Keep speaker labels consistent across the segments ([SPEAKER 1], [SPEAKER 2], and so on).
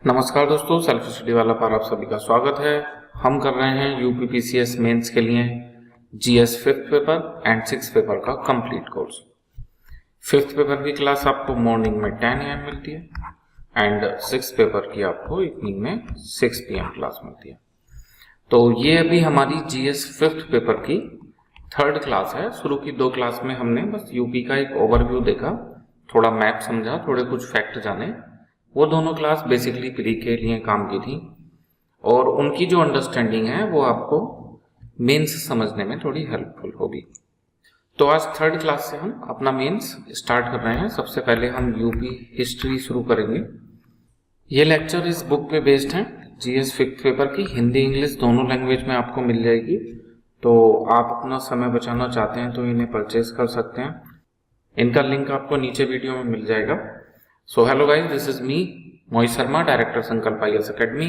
[SPEAKER 1] नमस्कार दोस्तों, self study वाला पर आप सभी का स्वागत है। हम कर रहे हैं यूपीपीसीएस मेंस के लिए GS fifth paper and six paper का कंप्लीट कोर्स। फिफ्थ पेपर की क्लास आपको मॉर्निंग में 10 AM मिलती है एंड सिक्स पेपर की आपको इवनिंग में 6 PM क्लास मिलती है। तो ये अभी हमारी जीएस फिफ्थ पेपर की थर्ड क्लास है। शुरू की 2 क्लास में हमने बस यूपी का एक ओवरव्यू देखा, थोड़ा मैप समझा, थोड़े कुछ फैक्ट जाने। वो दोनों क्लास बेसिकली प्री के लिए काम की थी और उनकी जो अंडरस्टैंडिंग है वो आपको मेंस समझने में थोड़ी हेल्पफुल होगी। तो आज थर्ड क्लास से हम अपना मेंस स्टार्ट कर रहे हैं। सबसे पहले हम यूपी हिस्ट्री शुरू करेंगे। ये लेक्चर इस बुक पे बेस्ड है, जीएस फिफ्थ पेपर की हिंदी इंग्लिश दोनों लैंग्वेज में आपको मिल जाएगी। तो आप अपना समय बचाना चाहते हैं तो इन्हें परचेज कर सकते हैं। इनका लिंक आपको नीचे वीडियो में मिल जाएगा। So hello guys, this is me, Mohit Sharma, Director Sankalp IAS Academy,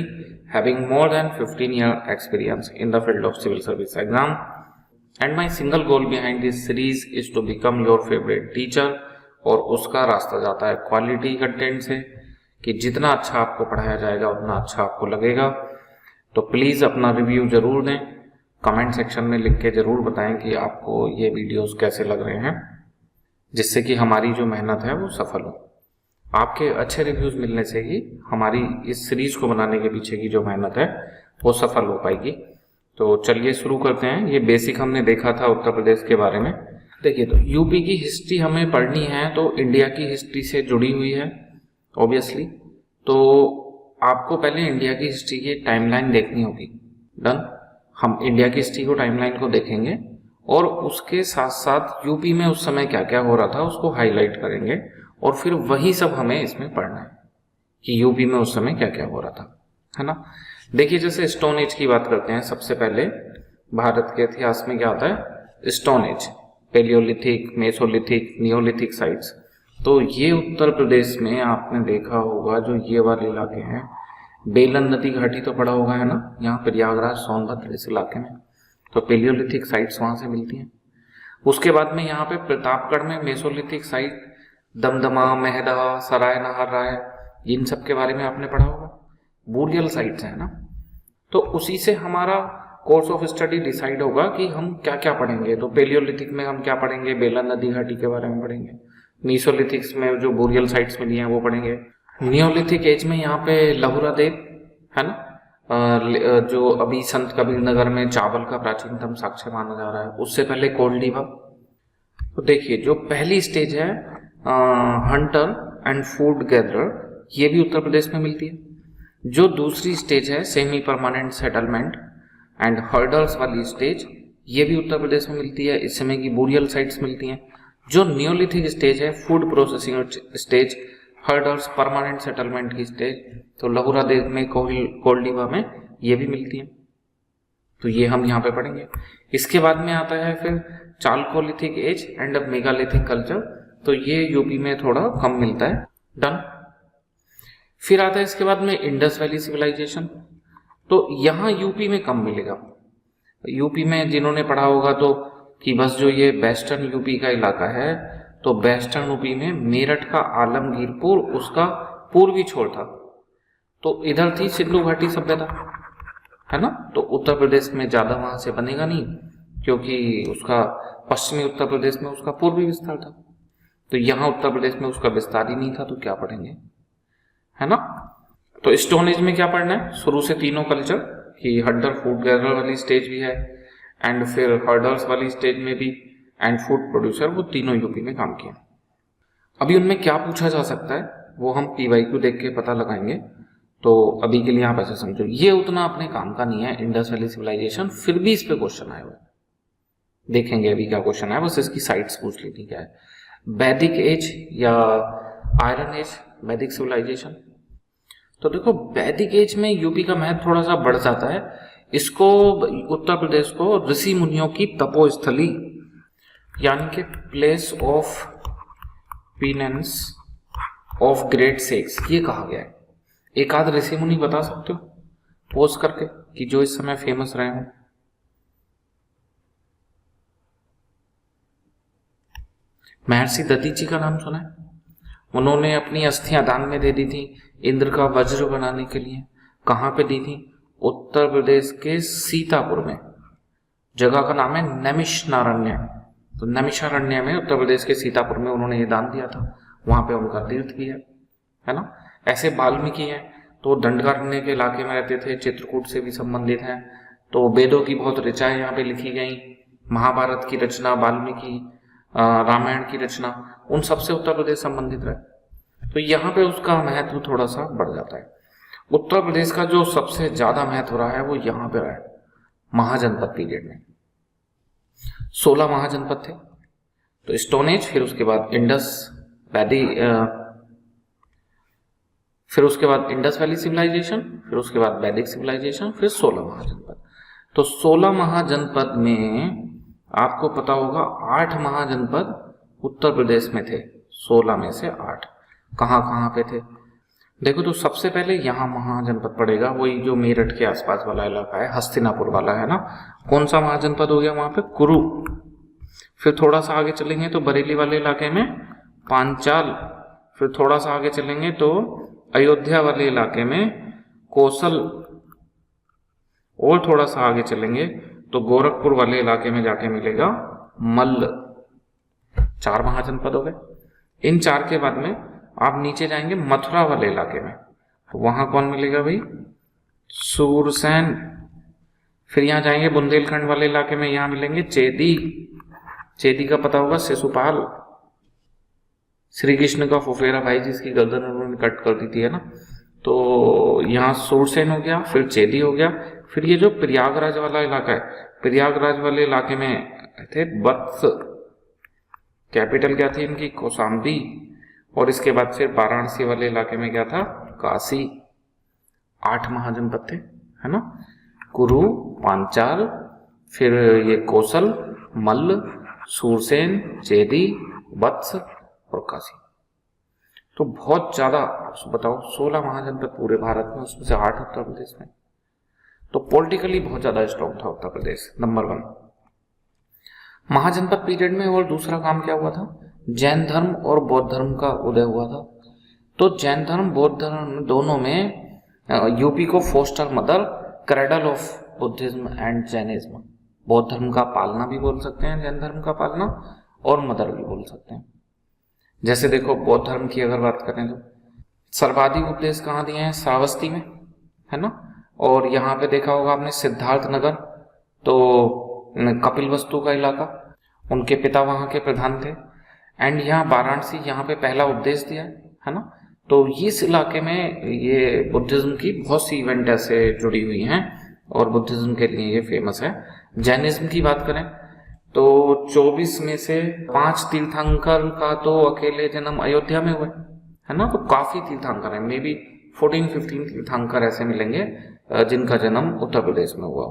[SPEAKER 1] having more than 15-year experience in the field of civil service exam. And my single goal behind this series is to become your favorite teacher. और उसका रास्ता जाता है quality content से, कि जितना अच्छा आपको पढ़ाया जाएगा उतना अच्छा आपको लगेगा। तो प्लीज़ अपना रिव्यू ज़रूर दें, कमेंट सेक्शन में लिख के ज़रूर बताएं कि आपको ये वीडियोस कैसे लग रहे हैं, जिससे कि हमारी जो मेहनत है वो सफल हो। आपके अच्छे रिव्यूज़ मिलने से ही हमारी इस सीरीज़ को बनाने के पीछे की जो मेहनत है वो सफल हो पाएगी। तो चलिए शुरू करते हैं। ये बेसिक हमने देखा था उत्तर प्रदेश के बारे में। देखिए, तो यूपी की हिस्ट्री हमें पढ़नी है तो इंडिया की हिस्ट्री से जुड़ी हुई है ऑब्वियसली। तो आपको पहले इंडिया की हिस्ट्री की टाइमलाइन देखनी होगी। डन। हम इंडिया की हिस्ट्री को टाइमलाइन को देखेंगे और उसके साथ साथ यूपी में उस समय क्या क्या हो रहा था उसको हाईलाइट करेंगे और फिर वही सब हमें इसमें पढ़ना है कि यूपी में उस समय क्या क्या हो रहा था, है ना। देखिए, जैसे स्टोन एज की बात करते हैं। सबसे पहले भारत के इतिहास में क्या आता है? Stone age, paleolithic, mesolithic, neolithic sites. तो ये उत्तर प्रदेश में आपने देखा होगा, जो ये वाले इलाके हैं, बेलन नदी घाटी तो पड़ा होगा, है ना, यहाँ प्रयागराज, सोनभद्र, इस इलाके में तो पेलियोलिथिक साइट्स वहाँ से मिलती हैं। उसके बाद में यहाँ पे प्रतापगढ़ में मेसोलिथिक साइट, दमदमा, मेहदा, सराय नहर राय, इन सब के बारे में आपने पढ़ा होगा। बूरियल साइट्स है ना। तो उसी से हमारा कोर्स ऑफ स्टडी डिसाइड होगा कि हम क्या क्या पढ़ेंगे। तो पेलियोलिथिक में हम क्या पढ़ेंगे? बेलन नदी घाटी के बारे में पढ़ेंगे। मीसोलिथिक्स में जो बूरियल साइट्स मिली हैं वो पढ़ेंगे। नियोलिथिक एज में यहाँ पे लहुरा देव, है ना, जो अभी संत कबीर नगर में चावल का प्राचीनतम साक्ष्य माना जा रहा है। उससे पहले कोल्डीवा। तो देखिए, जो पहली स्टेज है हंटर एंड फूड गैदरर, ये भी उत्तर प्रदेश में मिलती है। जो दूसरी स्टेज है semi permanent settlement and herders वाली स्टेज, ये भी उत्तर प्रदेश में मिलती है। इस समय की बूरियल साइट्स मिलती हैं। जो नियोलिथिक स्टेज है, food processing stage, herders, permanent settlement की स्टेज, तो लहुरा देव में, कोल्डीवा में ये भी मिलती है। तो ये हम यहाँ पे पढ़ेंगे। इसके बाद में आता है फिर Chalcolithic as and megalithic culture. तो ये यूपी में थोड़ा कम मिलता है। डन। फिर आता है इसके बाद में इंडस वैली सिविलाइजेशन। तो यहाँ यूपी में कम मिलेगा। यूपी में जिन्होंने पढ़ा होगा तो कि बस जो ये वेस्टर्न यूपी का इलाका है, तो वेस्टर्न यूपी में मेरठ का आलमगीरपुर उसका पूर्वी छोर था। तो इधर थी सिंधु घाटी सभ्यता, है ना। तो उत्तर प्रदेश में ज्यादा वहां से बनेगा नहीं, क्योंकि उसका पश्चिमी उत्तर प्रदेश में उसका पूर्वी विस्तार था। तो यहाँ उत्तर प्रदेश में उसका विस्तार ही नहीं था, तो क्या पढ़ेंगे, है ना। तो स्टोन एज में क्या पढ़ना है? शुरू से तीनों कल्चर कि हंटर फूड गैदरर वाली स्टेज भी है एंड फिर हर्डर्स वाली स्टेज में भी एंड फूड प्रोड्यूसर, वो तीनों यूपी में काम किए। अभी उनमें क्या पूछा जा सकता है वो हम PYQ देख के पता लगाएंगे। तो अभी के लिए आप ऐसे समझो, ये उतना अपने काम का नहीं है इंडस वैली सिविलाइजेशन, फिर भी इस पे क्वेश्चन आए हुए देखेंगे अभी क्या क्वेश्चन है। बस इसकी साइट्स पूछ ली थी क्या है। वैदिक एज या आयरन एज, वैदिक सिविलाइजेशन। तो देखो, वैदिक एज में यूपी का महत्व थोड़ा सा बढ़ जाता है। इसको उत्तर प्रदेश को ऋषि मुनियों की तपोस्थली, यानी कि place of पीनेंस of great sex, ये कहा गया है। एक आध ऋषि मुनि बता सकते हो पोस्ट करके कि जो इस समय फेमस रहे हों? महर्षि दधीची का नाम सुना है? उन्होंने अपनी अस्थियां दान में दे दी थी इंद्र का वज्र बनाने के लिए। कहाँ पे दी थी? उत्तर प्रदेश के सीतापुर में। जगह का नाम है नैमिषारण्य। तो नैमिषारण्य में उत्तर प्रदेश के सीतापुर में उन्होंने ये दान दिया था। वहां पे उनका तीर्थ भी है ना। ऐसे वाल्मीकि है तो दंडकारण्य के इलाके में रहते थे, चित्रकूट से भी संबंधित हैं। तो वेदों की बहुत ऋचाएं यहाँ पे लिखी गई, महाभारत की रचना, वाल्मीकि रामायण की रचना, उन सबसे उत्तर प्रदेश संबंधित रहे। तो यहाँ पे उसका महत्व थोड़ा सा बढ़ जाता है। उत्तर प्रदेश का जो सबसे ज्यादा महत्व रहा है वो यहाँ पे रहा है महाजनपद पीरियड में। 16 महाजनपद थे। तो स्टोन एज, फिर उसके बाद इंडस वैली, फिर उसके बाद इंडस वैली सिविलाइजेशन, फिर उसके बाद वैदिक सिविलाइजेशन, फिर 16 महाजनपद। तो 16 महाजनपद में आपको पता होगा 8 महाजनपद उत्तर प्रदेश में थे। 16 में से 8 कहाँ कहाँ पे थे? देखो, तो सबसे पहले यहाँ महाजनपद पड़ेगा, वही जो मेरठ के आसपास वाला इलाका है, हस्तिनापुर वाला, है ना। कौन सा महाजनपद हो गया वहां पे? कुरु। फिर थोड़ा सा आगे चलेंगे तो बरेली वाले इलाके में पांचाल। फिर थोड़ा सा आगे चलेंगे तो अयोध्या वाले इलाके में कौशल। और थोड़ा सा आगे चलेंगे तो गोरखपुर वाले इलाके में जाके मिलेगा मल्ल। 4 महाजनपद हो गए। इन 4 के बाद में आप नीचे जाएंगे मथुरा वाले इलाके में, तो वहां कौन मिलेगा भाई? सूरसेन। फिर यहाँ जाएंगे बुंदेलखंड वाले इलाके में, यहाँ मिलेंगे चेदी। चेदी का पता होगा, शिशुपाल, श्री कृष्ण का फुफेरा भाई जिसकी गर्दन उन्होंने कट कर दी थी, है ना। तो यहाँ सूरसेन हो गया, फिर चेदी हो गया। फिर ये जो प्रयागराज वाला इलाका है, प्रयागराज वाले इलाके में थे वत्स। कैपिटल क्या थी इनकी? कौशाम्बी। और इसके बाद फिर वाराणसी वाले इलाके में क्या था? काशी। 8 महाजनपद थे, है ना। कुरु, पांचाल, फिर ये कौशल, मल्ल, सूरसेन, चेदी, वत्स और काशी। तो बहुत ज्यादा, बताओ 16 महाजनपद पूरे भारत में, उसमें से 8 उत्तर प्रदेश में। तो पॉलिटिकली बहुत ज्यादा स्ट्रॉन्ग था उत्तर प्रदेश, नंबर 1। महाजनपद पीरियड में और दूसरा काम क्या हुआ था? जैन धर्म और बौद्ध धर्म का उदय हुआ था। तो जैन धर्म बौद्ध धर्म दोनों में यूपी को foster mother, cradle of Buddhism and Jainism. बौद्ध धर्म का पालना भी बोल सकते हैं, जैन धर्म का पालना, और मदर भी बोल सकते हैं। जैसे देखो, बौद्ध धर्म की अगर बात करें तो सर्वाधिक उपदेश कहाँ दिए हैं? श्रावस्ती में, है ना। और यहाँ पे देखा होगा आपने सिद्धार्थ नगर, तो कपिलवस्तु का इलाका, उनके पिता वहां के प्रधान थे। एंड यहाँ वाराणसी, यहाँ पे पहला उपदेश दिया, है ना। तो इस इलाके में ये बुद्धिज्म की बहुत सी इवेंट ऐसे जुड़ी हुई हैं और बुद्धिज्म के लिए ये फेमस है। जैनिज्म की बात करें तो 24 में से 5 तीर्थंकर का तो अकेले जन्म अयोध्या में हुए, है ना। तो काफी तीर्थंकर है, मे बी 14-15 तीर्थंकर ऐसे मिलेंगे जिनका जन्म उत्तर प्रदेश में हुआ।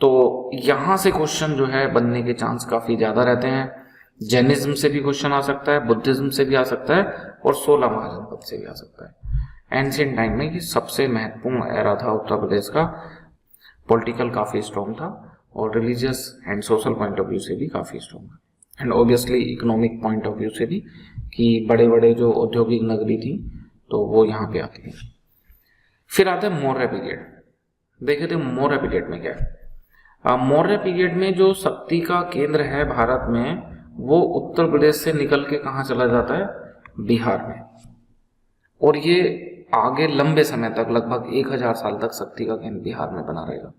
[SPEAKER 1] तो यहां से क्वेश्चन जो है बनने के चांस काफी ज्यादा रहते हैं। जैनिज्म से भी क्वेश्चन आ सकता है, बुद्धिज्म से भी आ सकता है, और 16 महाजनपद से भी आ सकता है। एंशिएंट टाइम में ये सबसे महत्वपूर्ण एरा था उत्तर प्रदेश का। पॉलिटिकल काफी स्ट्रॉन्ग था और religious and social point of view से भी काफी स्ट्रॉन्ग है, and obviously economic point of view से भी, कि बड़े बड़े जो औद्योगिक नगरी थी तो वो यहाँ पे आती है। फिर आता है मौर्य पीरियड। देखे थे मौर्य पीरियड में क्या है? मौर्य पीरियड में जो शक्ति का केंद्र है भारत में, वो उत्तर प्रदेश से निकल के कहाँ चला जाता है? बिहार में। और ये आगे लंबे समय तक, लगभग 1000 साल तक शक्ति का केंद्र बिहार में बना रहेगा।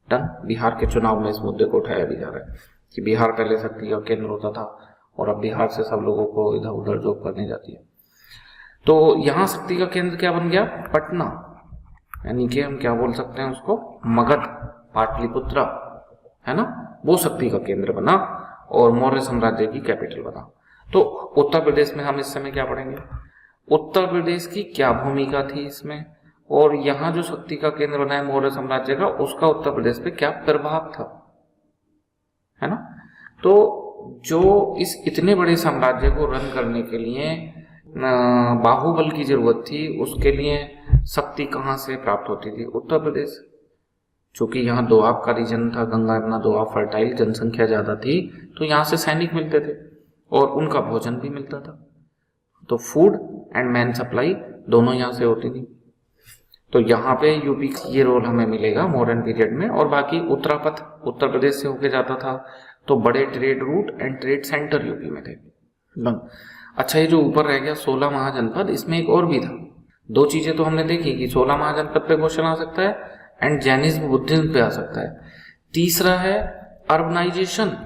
[SPEAKER 1] डन। बिहार के चुनाव में इस मुद्दे को उठाया भी जा रहा है कि बिहार पहले शक्ति का केंद्र होता था और अब बिहार से सब लोगों को इधर उधर जॉब करने जाती है। तो यहाँ शक्ति का केंद्र क्या बन गया? पटना, यानी कि हम क्या बोल सकते हैं उसको? मगध, पाटलिपुत्र, है ना। वो शक्ति का केंद्र बना और मौर्य साम्राज्य की कैपिटल बना। तो उत्तर प्रदेश में हम इस समय क्या पढ़ेंगे? उत्तर प्रदेश की क्या भूमिका थी इसमें, और यहाँ जो शक्ति का केंद्र बना है मौर्य साम्राज्य का, उसका उत्तर प्रदेश पे क्या प्रभाव था, है ना। तो जो इस इतने बड़े साम्राज्य को रन करने के लिए बाहुबल की जरूरत थी, उसके लिए शक्ति कहाँ से प्राप्त होती थी? उत्तर प्रदेश। चूंकि यहाँ दोआब का रीजन था, गंगा यमुना दोआब फर्टाइल, जनसंख्या ज्यादा थी, तो यहाँ से सैनिक मिलते थे और उनका भोजन भी मिलता था। तो फूड एंड मैन सप्लाई दोनों यहाँ से होती थी। तो यहाँ पे यूपी का ये रोल हमें मिलेगा मॉडर्न पीरियड में। और बाकी उत्तरापथ उत्तर प्रदेश से होके जाता था, तो बड़े trade route and trade centre UP में थे। अच्छा, ये जो ऊपर रह गया 16 महाजनपद, इसमें एक और भी था। दो चीजें तो हमने देखी कि 16 महाजनपद पे क्वेश्चन आ सकता है एंड जैनिज्म बुद्धिज्म पे आ सकता है। तीसरा है अर्बनाइजेशन।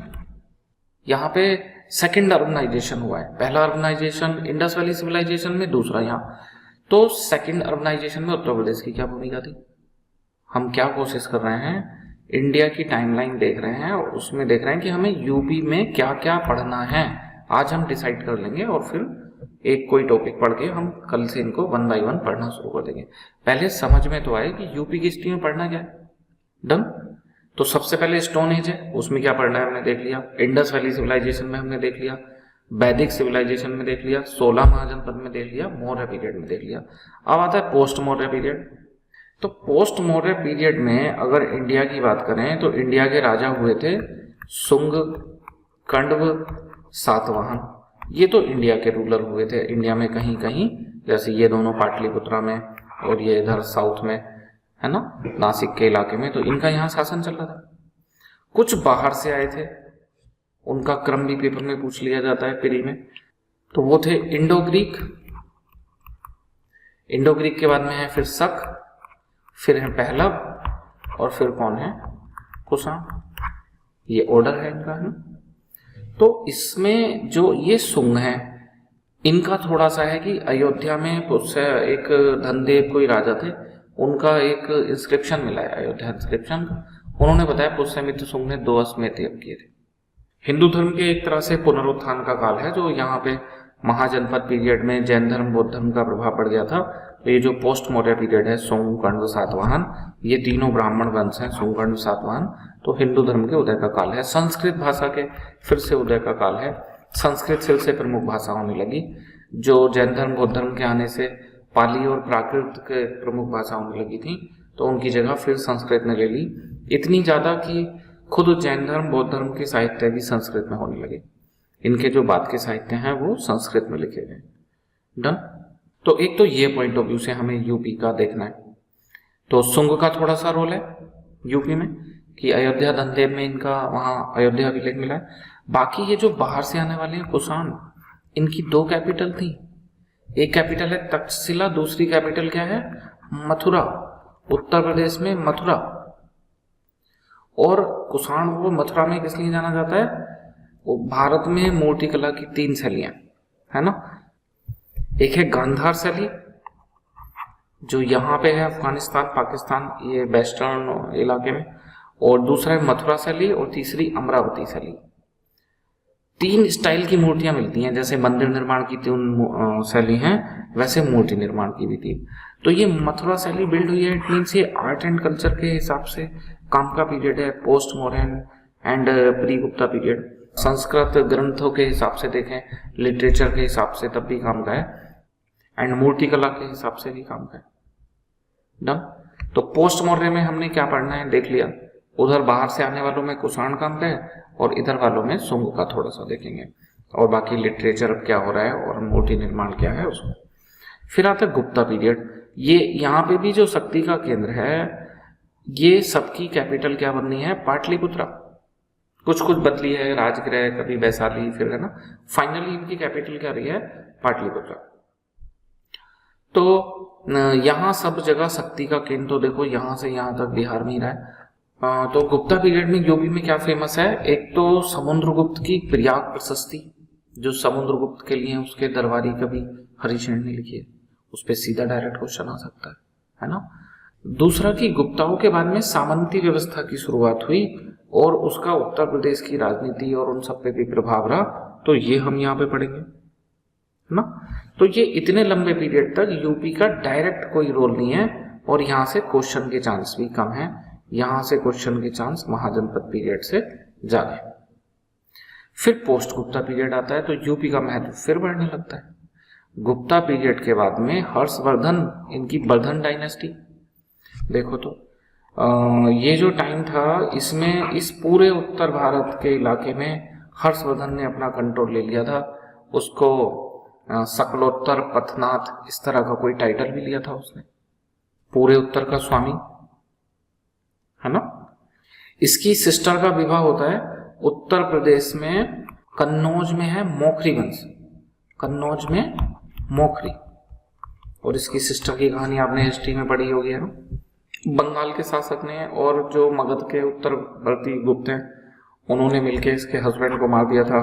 [SPEAKER 1] यहाँ पे सेकंड अर्बनाइजेशन हुआ है। पहला अर्बनाइजेशन इंडस वैली सिविलाइजेशन में, दूसरा यहाँ। तो सेकंड अर्बनाइजेशन में उत्तर प्रदेश की क्या भूमिका थी? हम क्या कोशिश कर रहे हैं, इंडिया की टाइमलाइन देख रहे हैं और उसमें देख रहे हैं कि हमें यूपी में क्या क्या पढ़ना है। आज हम डिसाइड कर लेंगे और फिर एक कोई टॉपिक पढ़ के हम कल से इनको 1 बाय 1 पढ़ना शुरू कर देंगे। पहले समझ में तो आए कि यूपी की हिस्ट्री में पढ़ना क्या है। डन। तो सबसे पहले स्टोन एज है, उसमें क्या पढ़ना है हमने देख लिया। इंडस वैली सिविलाइजेशन में हमने देख लिया, वैदिक सिविलाइजेशन में देख लिया, 16 महाजनपद में देख लिया, मौर्य पीरियड में देख लिया। अब आता है पोस्ट मौर्य पीरियड। तो पोस्ट मौर्य पीरियड में अगर इंडिया की बात करें तो इंडिया के राजा हुए थे सुंग, कण्व, सातवाहन। ये तो इंडिया के रूलर हुए थे। इंडिया में कहीं कहीं, जैसे ये दोनों पाटलिपुत्रा में और ये इधर साउथ में है ना, नासिक के इलाके में, तो इनका यहाँ शासन चल रहा था। कुछ बाहर से आए थे, उनका क्रम भी पेपर में पूछ लिया जाता है प्री में। तो वो थे इंडो ग्रीक। इंडो ग्रीक के बाद में है फिर शक, फिर है पहलव और फिर कौन है, कुषाण। ये ऑर्डर है इनका, है। तो इसमें जो ये सुंग है, इनका थोड़ा सा है कि अयोध्या में एक धनदेव कोई राजा थे, उनका एक इंस्क्रिप्शन मिला है, अयोध्या इंस्क्रिप्शन। उन्होंने बताया पुष्यमित्र सुंग ने 2 अश्वमेध यज्ञ किए थे। हिंदू धर्म के एक तरह से पुनरुत्थान का काल है, जो यहाँ पे महाजनपद पीरियड में जैन धर्म बौद्ध धर्म का प्रभाव पड़ गया था। तो ये जो पोस्ट मौर्य पीरियड है, सुंग, कण्व, सातवाहन, ये तीनों ब्राह्मण वंश हैं, सुंग, कण्व, सातवाहन। तो हिंदू धर्म के उदय का काल है। संस्कृत भाषा के फिर से उदय का काल है। संस्कृत फिर से प्रमुख भाषा होने लगी। जो जैन धर्म बौद्ध धर्म के आने से पाली और प्राकृत के प्रमुख भाषा होने लगी थी, तो उनकी जगह फिर संस्कृत ने ले ली। इतनी ज्यादा कि खुद जैन धर्म बौद्ध धर्म के साहित्य भी संस्कृत में होने लगे। इनके जो बाद के साहित्य हैं वो संस्कृत में लिखे गए। डन। तो एक तो ये पॉइंट ऑफ व्यू से हमें यूपी का देखना है। तो सुंग का थोड़ा सा रोल है यूपी में कि अयोध्या धनदेव में इनका वहां अयोध्या विलेज मिला है। बाकी ये जो बाहर से आने वाले हैं कुषाण, इनकी 2 कैपिटल थी। एक कैपिटल है तक्षशिला, दूसरी कैपिटल क्या है, मथुरा। उत्तर प्रदेश में मथुरा। और कुषाण को मथुरा में किस लिए जाना जाता है, वो भारत में मूर्तिकला की 3 शैलियां है ना। एक है गांधार शैली जो यहाँ पे है अफगानिस्तान, पाकिस्तान, ये वेस्टर्न इलाके में, और दूसरा है मथुरा शैली, और तीसरी अमरावती शैली। 3 स्टाइल की मूर्तियां मिलती हैं। जैसे मंदिर निर्माण की 3 शैली हैं, वैसे मूर्ति निर्माण की भी 3। तो ये मथुरा शैली बिल्ड हुई है। इट मीन्स ये आर्ट एंड कल्चर के हिसाब से काम का पीरियड है, post modern and pre Gupta period. Sanskrit ग्रंथों के हिसाब से देखें, लिटरेचर के हिसाब से तब भी काम का है, एंड मूर्तिकला के हिसाब से भी काम का है। डन। तो पोस्ट मॉडर्न में हमने क्या पढ़ना है देख लिया। उधर बाहर से आने वालों में कुषाण काम का है और इधर वालों में सुंग का थोड़ा सा देखेंगे, और बाकी लिटरेचर अब क्या हो रहा है और मूर्ति निर्माण क्या है उसको। फिर आता है गुप्ता पीरियड। ये यहाँ पे भी जो शक्ति का केंद्र है, ये सबकी कैपिटल क्या बननी है, पाटलिपुत्रा। कुछ कुछ बदली है, राजगृह, कभी वैशाली, फिर है ना, फाइनली इनकी कैपिटल क्या रही है, पाटलिपुत्रा। तो यहाँ सब जगह शक्ति का केंद्र, तो देखो यहाँ से यहाँ तक बिहार में ही रहा है। तो गुप्ता पीरियड में यूपी में क्या फेमस है, एक तो समुद्रगुप्त की प्रयाग प्रशस्ति, जो समुद्रगुप्त के लिए उसके दरबारी कवि हरिशेन ने लिखी है, उस पर सीधा डायरेक्ट क्वेश्चन आ सकता है ना। दूसरा कि गुप्ताओं के बाद में सामंती व्यवस्था की शुरुआत हुई और उसका उत्तर प्रदेश की राजनीति और उन सब पे भी प्रभाव रहा, तो ये हम यहाँ पे पढ़ेंगे ना। तो ये इतने लंबे पीरियड तक यूपी का डायरेक्ट कोई रोल नहीं है और यहाँ से क्वेश्चन के चांस भी कम है। यहाँ से क्वेश्चन के चांस महाजनपद पीरियड से ज्यादा है। फिर पोस्ट गुप्ता पीरियड आता है तो यूपी का महत्व फिर बढ़ने लगता है। गुप्ता पीरियड के बाद में हर्षवर्धन, इनकी वर्धन डायनेस्टी, देखो तो ये जो टाइम था, इसमें इस पूरे उत्तर भारत के इलाके में हर्षवर्धन ने अपना कंट्रोल ले लिया था। उसको सकलोत्तर पथनाथ, इस तरह का कोई टाइटल भी लिया था उसने, पूरे उत्तर का स्वामी, है ना। इसकी सिस्टर का विवाह होता है उत्तर प्रदेश में कन्नौज में है मोखरी वंश, कन्नौज में मोखरी, और इसकी सिस्टर की कहानी आपने हिस्ट्री में पढ़ी होगी, है ना। बंगाल के शासक ने और जो मगध के उत्तरवर्ती गुप्त हैं उन्होंने मिलकर इसके हस्बैंड को मार दिया था।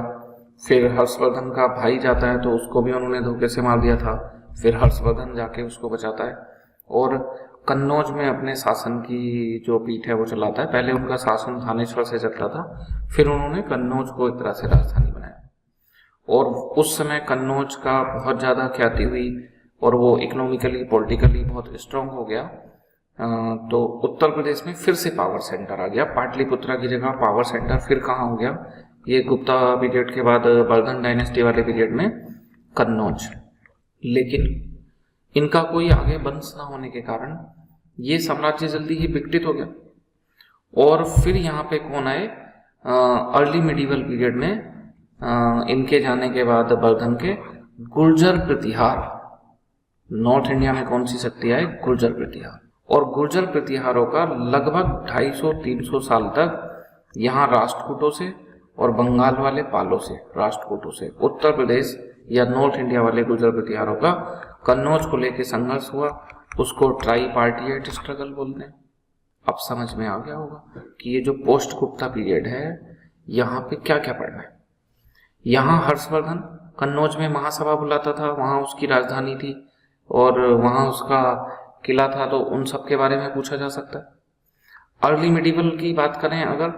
[SPEAKER 1] फिर हर्षवर्धन का भाई जाता है तो उसको भी उन्होंने धोखे से मार दिया था। फिर हर्षवर्धन जाके उसको बचाता है और कन्नौज में अपने शासन की जो पीठ है वो चलाता है। पहले उनका शासन थानेश्वर से चलता था, फिर उन्होंने कन्नौज को एक तरह से राजधानी बनाया और उस समय कन्नौज का बहुत ज़्यादा ख्याति हुई और वो इकोनॉमिकली पॉलिटिकली बहुत स्ट्रांग हो गया। तो उत्तर प्रदेश में फिर से पावर सेंटर आ गया, पाटलिपुत्रा की जगह पावर सेंटर फिर कहाँ हो गया, ये गुप्ता पीरियड के बाद वर्धन डायनेस्टी वाले पीरियड में कन्नौज। लेकिन इनका कोई आगे वंश ना होने के कारण ये साम्राज्य जल्दी ही विकटित हो गया। और फिर यहाँ पे कौन आए, अर्ली मिडिवल पीरियड में इनके जाने के बाद वर्धन के गुर्जर प्रतिहार, नॉर्थ इंडिया में कौन सी शक्ति आई, गुर्जर प्रतिहार। और गुर्जर प्रतिहारों का लगभग 250-300 साल तक यहाँ राष्ट्रकूटों से और बंगाल वाले पालों से, राष्ट्रकूटों से उत्तर प्रदेश या नॉर्थ इंडिया वाले गुर्जर प्रतिहारों का कन्नौज को लेकर संघर्ष हुआ। उसको ट्राई पार्टिएट स्ट्रगल बोलते हैं। अब समझ में आ गया होगा कि ये जो पोस्ट गुप्ता पीरियड है यहाँ पे क्या क्या पढ़ना है। यहाँ हर्षवर्धन कन्नौज में महासभा बुलाता था, वहाँ उसकी राजधानी थी और वहाँ उसका किला था, तो उन सब के बारे में पूछा जा सकता है। अर्ली मिडिवल की बात करें अगर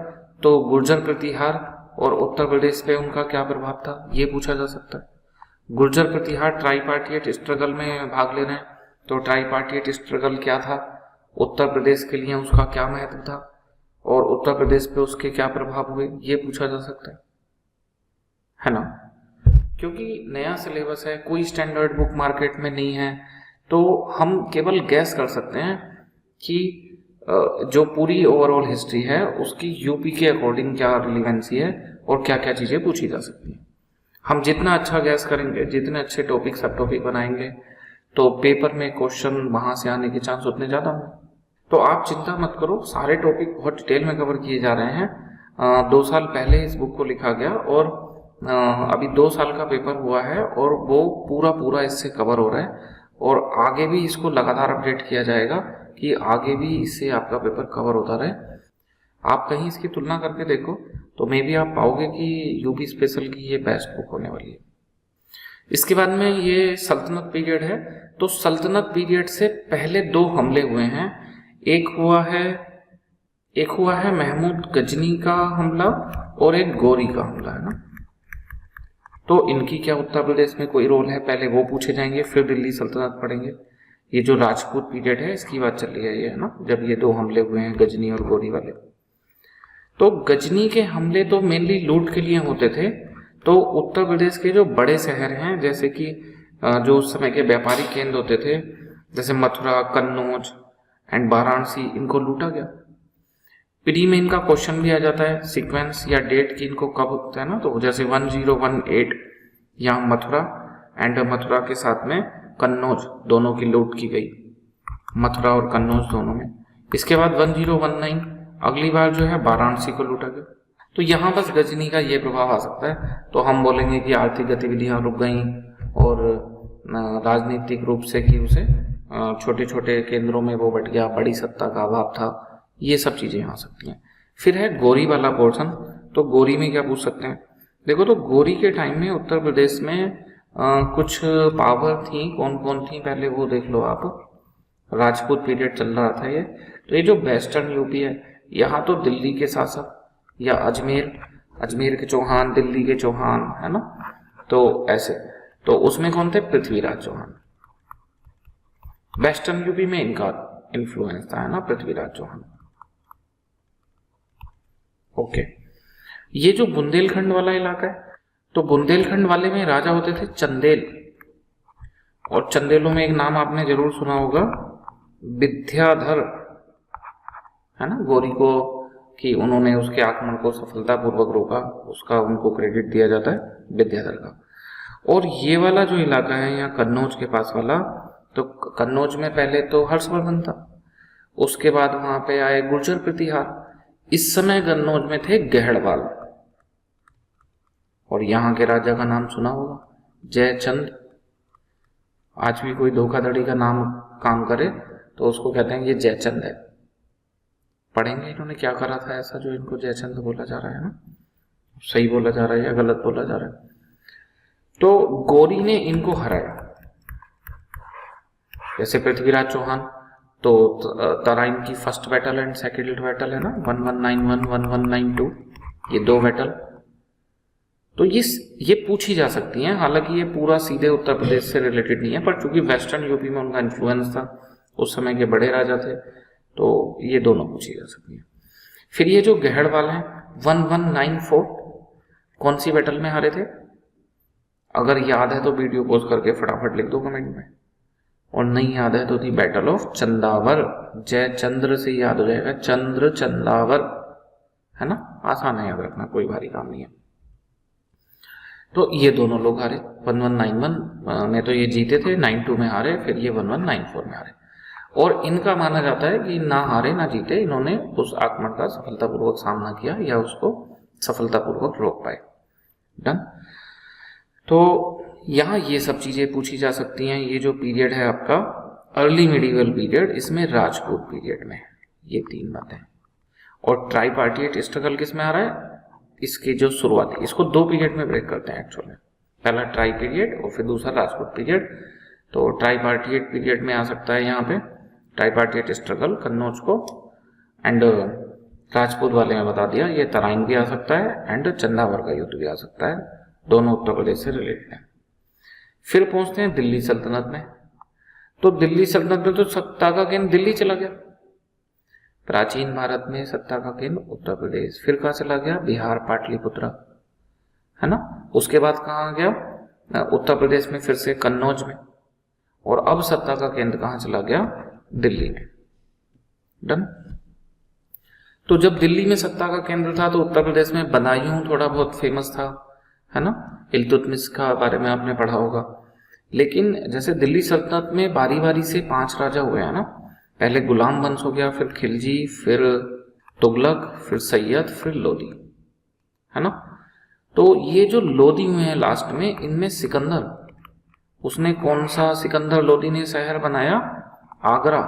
[SPEAKER 1] तो गुर्जर प्रतिहार और उत्तर प्रदेश पे उनका क्या प्रभाव था ये पूछा जा सकता है। गुर्जर प्रतिहार ट्राईपार्टिएट स्ट्रगल में भाग ले रहे हैं, तो ट्राईपार्टिएट स्ट्रगल क्या था, उत्तर प्रदेश के लिए उसका क्या महत्व था और उत्तर प्रदेश पे उसके क्या प्रभाव हुए, ये पूछा जा सकता है ना। क्योंकि नया सिलेबस है, कोई स्टैंडर्ड बुक मार्केट में नहीं है, तो हम केवल गैस कर सकते हैं कि जो पूरी ओवरऑल हिस्ट्री है उसकी यूपी के अकॉर्डिंग क्या रिलेवेंसी है और क्या क्या चीज़ें पूछी जा सकती हैं। हम जितना अच्छा गैस करेंगे, जितने अच्छे टॉपिक सब टॉपिक बनाएंगे, तो पेपर में क्वेश्चन वहाँ से आने के चांस उतने ज़्यादा होंगे। तो आप चिंता मत करो, सारे टॉपिक बहुत डिटेल में कवर किए जा रहे हैं। 2 साल पहले इस बुक को लिखा गया और अभी 2 साल का पेपर हुआ है और वो पूरा इससे कवर हो रहा है और आगे भी इसको लगातार अपडेट किया जाएगा कि आगे भी इससे आपका पेपर कवर होता रहे। आप कहीं इसकी तुलना करके देखो तो मे भी आप पाओगे कि यूपी स्पेशल की ये बेस्ट बुक होने वाली है। इसके बाद में ये सल्तनत पीरियड है, तो सल्तनत पीरियड से पहले 2 हमले हुए हैं। एक हुआ है महमूद गजनी का हमला और एक गौरी का हमला, है ना। तो इनकी क्या उत्तर प्रदेश में कोई रोल है, पहले वो पूछे जाएंगे, फिर दिल्ली सल्तनत पढ़ेंगे। ये जो राजपूत पीरियड है इसकी बात चल रही है ये, है ना, जब ये 2 हमले हुए हैं गजनी और गौरी वाले। तो गजनी के हमले तो मेनली लूट के लिए होते थे। तो उत्तर प्रदेश के जो बड़े शहर हैं, जैसे कि जो उस समय के व्यापारिक केंद्र होते थे, जैसे मथुरा, कन्नौज एंड वाराणसी, इनको लूटा गया। प्री में इनका क्वेश्चन भी आ जाता है, सीक्वेंस या डेट की इनको कब होता है ना, तो जैसे 1018 यहाँ मथुरा एंड मथुरा के साथ में कन्नौज दोनों की लूट की गई, मथुरा और कन्नौज दोनों में। इसके बाद 1019 अगली बार जो है वाराणसी को लूटा गया। तो यहाँ बस गजनी का ये प्रभाव आ सकता है। तो हम बोलेंगे कि आर्थिक गतिविधियां रुक गई और राजनीतिक रूप से कि उसे छोटे छोटे केंद्रों में वो बट गया, बड़ी सत्ता का अभाव था, ये सब चीजें आ सकती हैं। फिर है गौरी वाला पोर्शन। तो गौरी में क्या पूछ सकते हैं, देखो तो गौरी के टाइम में उत्तर प्रदेश में कुछ पावर थी, कौन कौन थी पहले वो देख लो आप। राजपूत पीरियड चल रहा था ये। तो ये जो वेस्टर्न यूपी है, यहाँ तो दिल्ली के शासक या अजमेर के चौहान, दिल्ली के चौहान, है ना, तो ऐसे। तो उसमें कौन थे, पृथ्वीराज चौहान। वेस्टर्न यूपी में इनका इन्फ्लुएंस था, है ना, पृथ्वीराज चौहान। ओके, ये जो बुंदेलखंड वाला इलाका है, तो बुंदेलखंड वाले में राजा होते थे चंदेल, और चंदेलों में एक नाम आपने जरूर सुना होगा, विद्याधर, है ना। गौरी को कि उन्होंने उसके आक्रमण को सफलतापूर्वक रोका, उसका उनको क्रेडिट दिया जाता है विद्याधर का। और ये वाला जो इलाका है यहाँ कन्नौज के पास वाला, तो कन्नौज में पहले तो हर्षवर्धन था, उसके बाद वहां पे आए गुर्जर प्रतिहार। इस समय कन्नौज में थे गहड़वाल, और यहाँ के राजा का नाम सुना होगा जयचंद। आज भी कोई धोखाधड़ी का नाम काम करे तो उसको कहते हैं ये जयचंद है। पढ़ेंगे इन्होंने क्या करा था ऐसा जो इनको जयचंद बोला जा रहा है ना, सही बोला जा रहा है या गलत बोला जा रहा है। तो गौरी ने इनको हराया। जैसे पृथ्वीराज चौहान, तो तराइन की first battle and second battle है ना, 1191 1192, ये 2 बैटल। तो ये पूछी जा सकती हैं, हालांकि ये पूरा सीधे उत्तर प्रदेश से रिलेटेड नहीं है, पर चूंकि वेस्टर्न यूपी में उनका इन्फ्लुएंस था, उस समय के बड़े राजा थे, तो ये दोनों पूछी जा सकती हैं। फिर ये जो गहड़वाल हैं 1194 कौन सी बैटल में हारे थे? अगर याद है तो वीडियो पॉज करके फटाफट लिख दो कमेंट में, और नहीं याद है तो थी बैटल ऑफ चंदावर। जयचंद्र से याद हो जाएगा, चंद्र चंदावर, है ना, आसान है याद रखना, कोई भारी काम नहीं है। तो ये दोनों लोग हारे 1191 में, तो ये जीते थे, 92 में हारे, फिर ये 1194 में हारे। और इनका माना जाता है कि ना हारे ना जीते, इन्होंने उस आक्रमण का सफलतापूर्वक सामना किया या उसको सफलतापूर्वक रोक पाए। डन। तो यहाँ ये सब चीजें पूछी जा सकती हैं। ये जो पीरियड है आपका अर्ली मिडिवल पीरियड, इसमें राजपूत पीरियड में ये 3 बातें। और ट्राइपार्टिएट स्ट्रगल किस में आ रहा है? इसके जो शुरुआती, इसको 2 पीरियड में ब्रेक करते हैं एक्चुअली, पहला ट्राई पीरियड और फिर दूसरा राजपूत पीरियड। तो ट्राइपार्टिएट पीरियड में आ सकता है यहाँ पे ट्राइपार्टिएट स्ट्रगल कन्नौज को, एंड राजपूत वाले में बता दिया, ये तराइन भी आ सकता है एंड चंदावर का युद्ध भी आ सकता है, दोनों उत्तर प्रदेश से रिलेटेड है। फिर पहुंचते हैं दिल्ली सल्तनत में। तो दिल्ली सल्तनत में तो सत्ता का केंद्र दिल्ली चला गया। प्राचीन भारत में सत्ता का केंद्र उत्तर प्रदेश, फिर कहाँ चला गया? बिहार, पाटलिपुत्र, है ना। उसके बाद कहाँ गया? उत्तर प्रदेश में फिर से कन्नौज में, और अब सत्ता का केंद्र कहाँ चला गया? दिल्ली में। डन। तो जब दिल्ली में सत्ता का केंद्र था तो उत्तर प्रदेश में बदायूं थोड़ा बहुत फेमस था, है ना, इल्तुतमिश का बारे में आपने पढ़ा होगा। लेकिन जैसे दिल्ली सल्तनत में बारी बारी से 5 राजा हुए हैं ना, पहले गुलाम वंश हो गया, फिर खिलजी, फिर तुगलक, फिर सैयद, फिर लोदी, है ना। तो ये जो लोदी हुए हैं लास्ट में, इनमें सिकंदर, उसने कौन सा सिकंदर लोदी ने शहर बनाया? आगरा,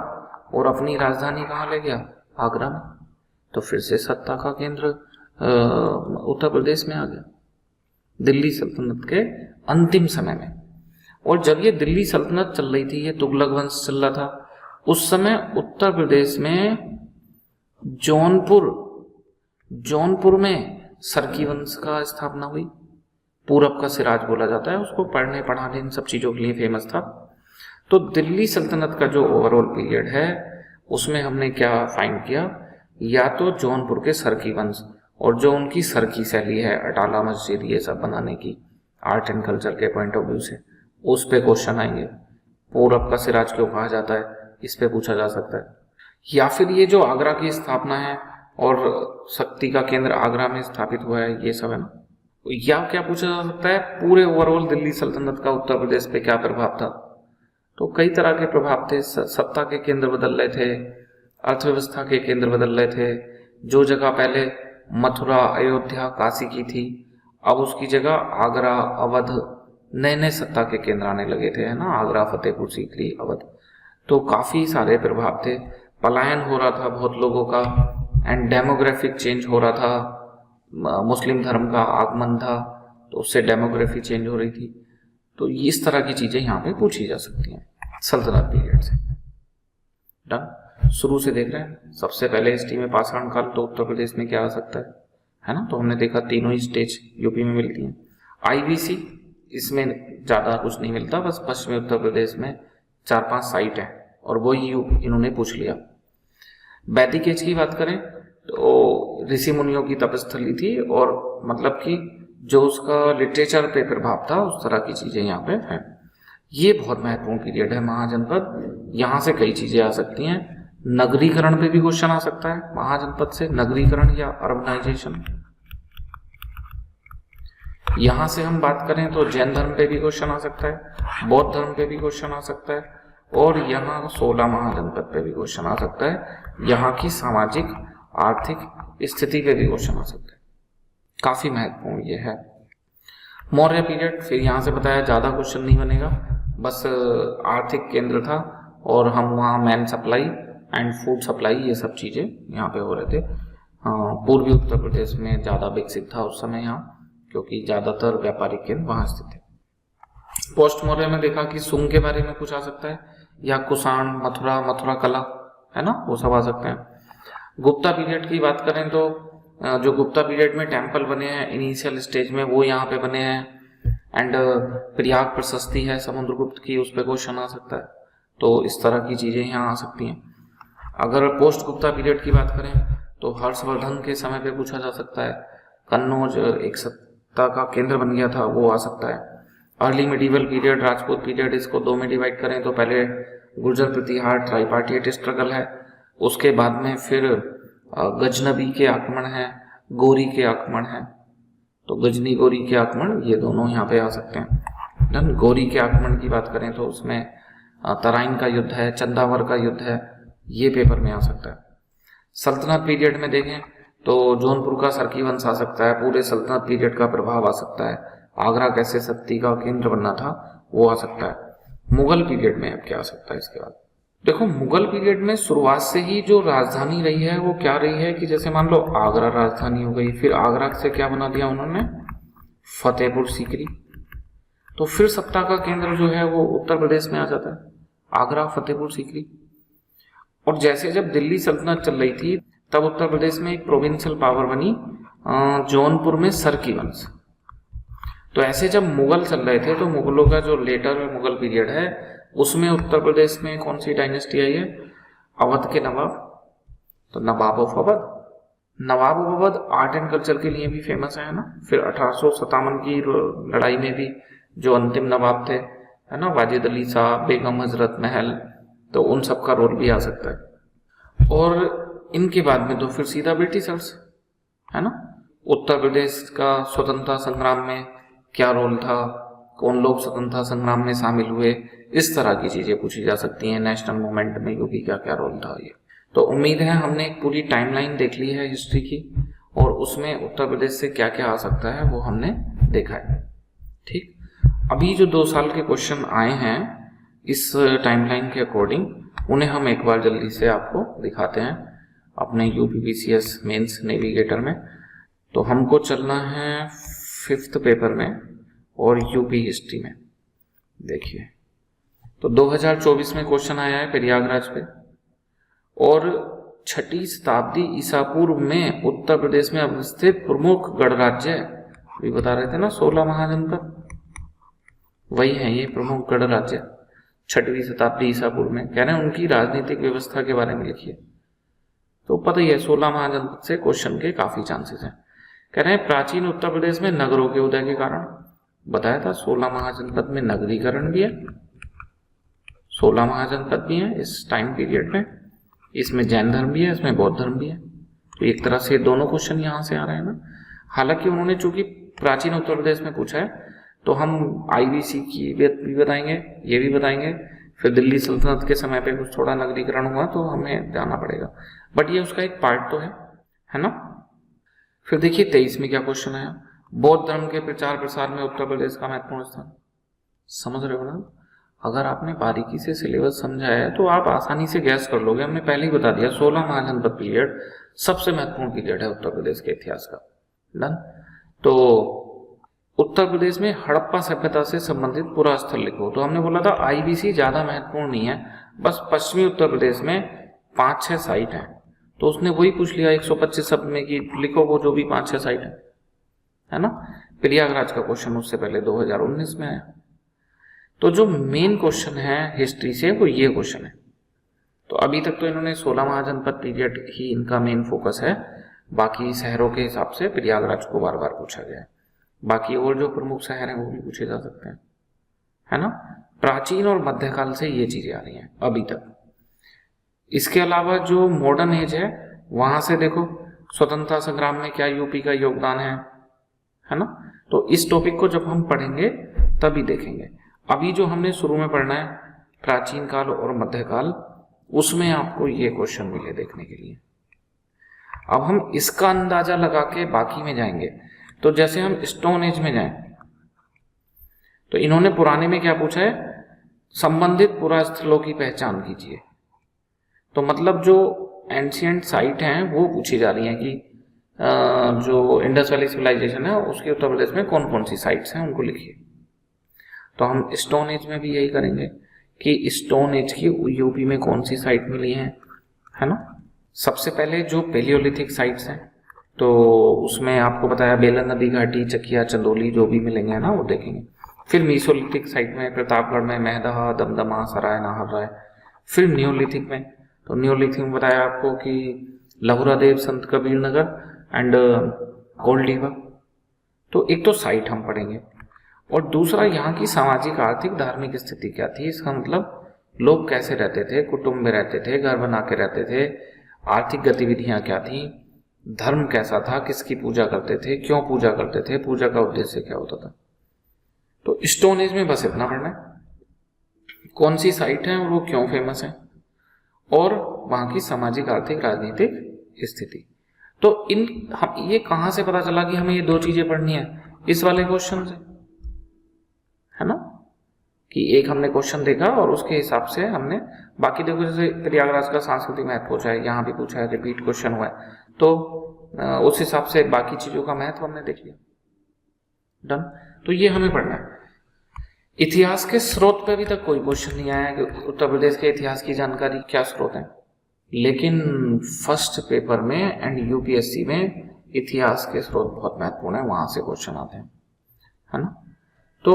[SPEAKER 1] और अपनी राजधानी कहाँ ले गया? आगरा में। तो फिर से सत्ता का केंद्र उत्तर प्रदेश में आ गया दिल्ली सल्तनत के अंतिम समय में। और जब ये दिल्ली सल्तनत चल रही थी, ये तुगलक वंश चल रहा था, उस समय उत्तर प्रदेश में जौनपुर में सरकी वंश का स्थापना हुई। पूरब का सिराज बोला जाता है उसको, पढ़ने पढ़ाने इन सब चीजों के लिए फेमस था। तो दिल्ली सल्तनत का जो ओवरऑल पीरियड है उसमें हमने क्या फाइंड किया? या तो जौनपुर के सरकी वंश, और जो उनकी सरकी शैली है, अटाला मस्जिद ये सब बनाने की, आर्ट एंड कल्चर के पॉइंट ऑफ व्यू से, उस पे क्वेश्चन आएंगे। पूरब का सिराज क्यों कहा जाता है, इस पे पूछा जा सकता है। या फिर ये जो आगरा की स्थापना है और शक्ति का केंद्र आगरा में स्थापित हुआ है, ये सब है ना। या क्या पूछा जा सकता है, पूरे ओवरऑल दिल्ली सल्तनत का उत्तर प्रदेश पे क्या प्रभाव था? तो कई तरह के प्रभाव थे। सत्ता के केंद्र बदल रहे थे, अर्थव्यवस्था के केंद्र बदल रहे थे। जो जगह पहले मथुरा, अयोध्या, काशी की थी, अब उसकी जगह आगरा, अवध, नए नए सत्ता के केंद्र आने लगे थे, है ना, आगरा, फतेहपुर सीकरी, अवध। तो काफी सारे प्रभाव थे। पलायन हो रहा था बहुत लोगों का, एंड डेमोग्राफिक चेंज हो रहा था, मुस्लिम धर्म का आगमन था, तो उससे डेमोग्राफी चेंज हो रही थी। तो इस तरह की चीजें यहाँ पे पूछी जा सकती हैं सल्तनत पीरियड से। डन। शुरू से देख रहे हैं। सबसे पहले हिस्ट्री में पाषाण काल, तो उत्तर प्रदेश में क्या आ सकता है ना। तो हमने देखा तीनों ही स्टेज यूपी में मिलती हैं। आईवीसी, इसमें ज्यादा कुछ नहीं मिलता, बस पश्चिमी उत्तर प्रदेश में 4-5 साइट है, और वो ही इन्होंने पूछ लिया। वैदिक एज की बात करें तो ऋषि मुनियों की तपस्थली थी, और मतलब कि जो उसका लिटरेचर पे प्रभाव था, उस तरह की चीजें यहाँ पे है। ये बहुत महत्वपूर्ण पीरियड है महाजनपद। यहाँ से कई चीजें आ सकती हैं। नगरीकरण पे भी क्वेश्चन आ सकता है महाजनपद से, नगरीकरण या अर्बनाइजेशन। यहाँ से हम बात करें तो जैन धर्म पे भी क्वेश्चन आ सकता है, बौद्ध धर्म पे भी क्वेश्चन आ सकता है, और यहाँ 16 महाजनपद पे भी क्वेश्चन आ सकता है। यहाँ की सामाजिक आर्थिक स्थिति पे भी क्वेश्चन आ सकता है। काफी महत्वपूर्ण ये है। मौर्य पीरियड, फिर यहाँ से बताया ज्यादा क्वेश्चन नहीं बनेगा, बस आर्थिक केंद्र था और हम वहाँ man supply and food supply ये सब चीजें यहाँ पे हो रहे थे। पूर्वी उत्तर प्रदेश में ज्यादा विकसित था उस समय यहाँ, क्योंकि ज्यादातर व्यापारिक केंद्र वहां स्थित थे। पोस्ट मौर्य में देखा कि सुंग के बारे में कुछ आ सकता है, या कुषाण, मथुरा कला, है ना, वो सब आ सकते हैं। गुप्ता पीरियड की बात करें तो जो गुप्ता पीरियड में टेम्पल बने हैं इनिशियल स्टेज में, वो यहाँ पे बने हैं। एंड प्रयाग प्रशस्ति है समुद्रगुप्त की, उस पर क्वेश्चन आ सकता है। तो इस तरह की चीजें यहाँ आ सकती हैं। अगर पोस्ट गुप्ता पीरियड की बात करें तो हर्षवर्धन के समय पे पूछा जा सकता है। कन्नौज एक सत्ता का केंद्र बन गया था, वो आ सकता है। Early medieval period, Rajput period, इसको दो में डिवाइड करें तो पहले गुर्जर प्रतिहार ट्राइपार्टिएट स्ट्रगल है, उसके बाद में फिर गजनबी के आक्रमण है, गोरी के आक्रमण है। तो गजनी गोरी के आक्रमण ये दोनों यहाँ पे आ सकते हैं। गोरी के आक्रमण की बात करें तो उसमें तराइन का युद्ध है, चंदावर का युद्ध है, ये पेपर में आ सकता है। सल्तनत पीरियड में देखें तो जौनपुर का सरकी वंश आ सकता है, पूरे सल्तनत पीरियड का प्रभाव आ सकता है। आगरा कैसे सत्ती का केंद्र बनना था वो आ सकता है। मुगल पीरियड में अब क्या आ सकता है इसके बाद? देखो, मुगल पीरियड में शुरुआत से ही जो राजधानी रही है वो क्या रही है कि जैसे मान लो आगरा राजधानी हो गई, फिर आगरा से क्या बना दिया उन्होंने, फतेहपुर सीकरी। तो फिर सत्ता का केंद्र जो है वो उत्तर प्रदेश में आ जाता है, आगरा, फतेहपुर सीकरी। और जैसे जब दिल्ली सल्तनत चल रही थी तब उत्तर प्रदेश में एक प्रोविंशियल पावर बनी जौनपुर में सरकी वंश। तो ऐसे जब मुगल चल रहे थे तो मुगलों का जो लेटर मुगल पीरियड है उसमें उत्तर प्रदेश में कौन सी डायनेस्टी आई है, अवध के नवाब। तो Nawab of Awadh, Nawab of Awadh art and culture के लिए भी फेमस है ना। फिर 1857 की लड़ाई में भी जो अंतिम नवाब थे, है ना, वाजिद अली साहब, बेगम हजरत महल, तो उन सब का रोल भी आ सकता है। और इनके बाद में तो फिर सीधा ब्रिटिशर्स, है ना। उत्तर प्रदेश का स्वतंत्रता संग्राम में क्या रोल था, कौन लोग स्वतंत्रता संग्राम में शामिल हुए, इस तरह की चीजें पूछी जा सकती हैं। नेशनल मूवमेंट में यूपी का क्या रोल था ये। तो उम्मीद है हमने एक पूरी टाइमलाइन देख ली है हिस्ट्री की, और उसमें उत्तर प्रदेश से क्या क्या आ सकता है वो हमने देखा है। ठीक, अभी जो 2 साल के क्वेश्चन आए हैं इस टाइमलाइन के अकॉर्डिंग, उन्हें हम एक बार जल्दी से आपको दिखाते हैं अपने यूपीपीसीएस मेंस नेविगेटर में। तो हमको चलना है 5th पेपर में और यूपी हिस्ट्री में। देखिए, तो 2024 में क्वेश्चन आया है प्रयागराज पे, और 6ठी शताब्दी ईसा पूर्व में उत्तर प्रदेश में अवस्थित प्रमुख गणराज्य, भी बता रहे थे ना 16 महाजनपद, वही है ये प्रमुख गणराज्य। 6वीं शताब्दी ईसा पूर्व में कह रहे हैं उनकी राजनीतिक व्यवस्था के बारे में लिखिए। तो पता ही है 16 महाजनपद से क्वेश्चन के काफी चांसेस हैं। कह रहे हैं प्राचीन उत्तर प्रदेश में नगरों के उदय के कारण, बताया था 16 महाजनपद में नगरीकरण भी है, 16 महाजनपद भी है इस टाइम पीरियड में, इसमें जैन धर्म भी है, इसमें बौद्ध धर्म भी है। तो एक तरह से दोनों क्वेश्चन यहाँ से आ रहे हैं ना। हालांकि उन्होंने चूंकि प्राचीन उत्तर प्रदेश में पूछा है तो हम आईबीसी की भी बताएंगे, ये भी बताएंगे, फिर दिल्ली सल्तनत के समय पे कुछ थोड़ा नगरीकरण हुआ तो हमें जाना पड़ेगा, बट ये उसका एक पार्ट तो है ना। फिर देखिए 23 में क्या क्वेश्चन आया, बौद्ध धर्म के प्रचार प्रसार में उत्तर प्रदेश का महत्वपूर्ण स्थान। समझ रहे हो ना, अगर आपने बारीकी से सिलेबस समझा है तो आप आसानी से गैस कर लोगे। हमने पहले ही बता दिया 16 महाजनपद पीरियड सबसे महत्वपूर्ण पीरियड है उत्तर प्रदेश के इतिहास का। डन। तो उत्तर प्रदेश में हड़प्पा सभ्यता से संबंधित पूरा स्थल लिखो। तो हमने बोला था आईबीसी ज्यादा महत्वपूर्ण नहीं है, बस पश्चिमी उत्तर प्रदेश में 5-6 साइट हैं। तो उसने वही पूछ लिया 125 शब्द में कि लिखो वो जो भी 5-6 साइट है ना। प्रयागराज का क्वेश्चन उससे पहले 2019 में आया। तो जो मेन क्वेश्चन है हिस्ट्री से वो ये क्वेश्चन है। तो अभी तक तो इन्होंने 16 महाजनपद पीरियड ही इनका मेन फोकस है, बाकी शहरों के हिसाब से प्रयागराज को बार बार पूछा गया है। बाकी और जो प्रमुख शहर हैं वो भी पूछे जा सकते हैं, है ना। प्राचीन और मध्यकाल से ये चीजें आ रही हैं अभी तक। इसके अलावा जो मॉडर्न एज है वहां से देखो स्वतंत्रता संग्राम में क्या यूपी का योगदान है है ना। तो इस टॉपिक को जब हम पढ़ेंगे तभी देखेंगे। अभी जो हमने शुरू में पढ़ना है प्राचीन काल और मध्यकाल, उसमें आपको ये क्वेश्चन मिले देखने के लिए। अब हम इसका अंदाजा लगा के बाकी में जाएंगे। तो जैसे हम स्टोन एज में जाएं तो इन्होंने पुराने में क्या पूछा है, संबंधित पुरास्थलों की पहचान कीजिए। तो मतलब जो एंशिएंट साइट हैं वो पूछी जा रही हैं कि जो इंडस वैली सिविलाइजेशन है उसके उत्तर प्रदेश में कौन कौन सी साइट्स हैं उनको लिखिए। तो हम स्टोन एज में भी यही करेंगे कि स्टोन एज की यूपी में कौन सी साइट मिली है ना। सबसे पहले जो पेलियोलिथिक साइट्स हैं तो उसमें आपको बताया बेलन नदी घाटी, चकिया, चंदौली जो भी मिलेंगे है ना वो देखेंगे। फिर मीसोलिथिक साइट में प्रतापगढ़ में महदहा, दमदमा, सराय, नाहरराय। फिर न्योलिथिक में, तो न्योलिथिक में बताया आपको कि लहुरादेव, संत कबीर नगर एंड गोल्डीवा। तो एक तो साइट हम पढ़ेंगे और दूसरा यहाँ की सामाजिक, आर्थिक, धार्मिक स्थिति क्या थी। इसका मतलब लोग कैसे रहते थे, कुटुंब में रहते थे, घर बना के रहते थे, आर्थिक गतिविधियां क्या थी, धर्म कैसा था, किसकी पूजा करते थे, क्यों पूजा करते थे, पूजा का उद्देश्य क्या होता था। तो स्टोन एज में बस इतना पढ़ना है, कौन सी साइट है और वो क्यों फेमस है और वहां की सामाजिक, आर्थिक, राजनीतिक स्थिति। तो हम ये कहां से पता चला कि हमें ये दो चीजें पढ़नी है, इस वाले क्वेश्चन से, है ना। कि एक हमने क्वेश्चन देखा और उसके हिसाब से हमने बाकी देखो, जैसे प्रयागराज का सांस्कृतिक महत्व पूछा है, यहाँ भी पूछा है, रिपीट क्वेश्चन हुआ है, तो उस हिसाब से बाकी चीजों का महत्व हमने देख लिया। डन। तो ये हमें पढ़ना है। इतिहास के स्रोत पे अभी तक कोई क्वेश्चन नहीं आया कि उत्तर प्रदेश के इतिहास की जानकारी क्या स्रोत है, लेकिन फर्स्ट पेपर में एंड यूपीएससी में इतिहास के स्रोत बहुत महत्वपूर्ण है, वहां से क्वेश्चन आते हैं, है ना। तो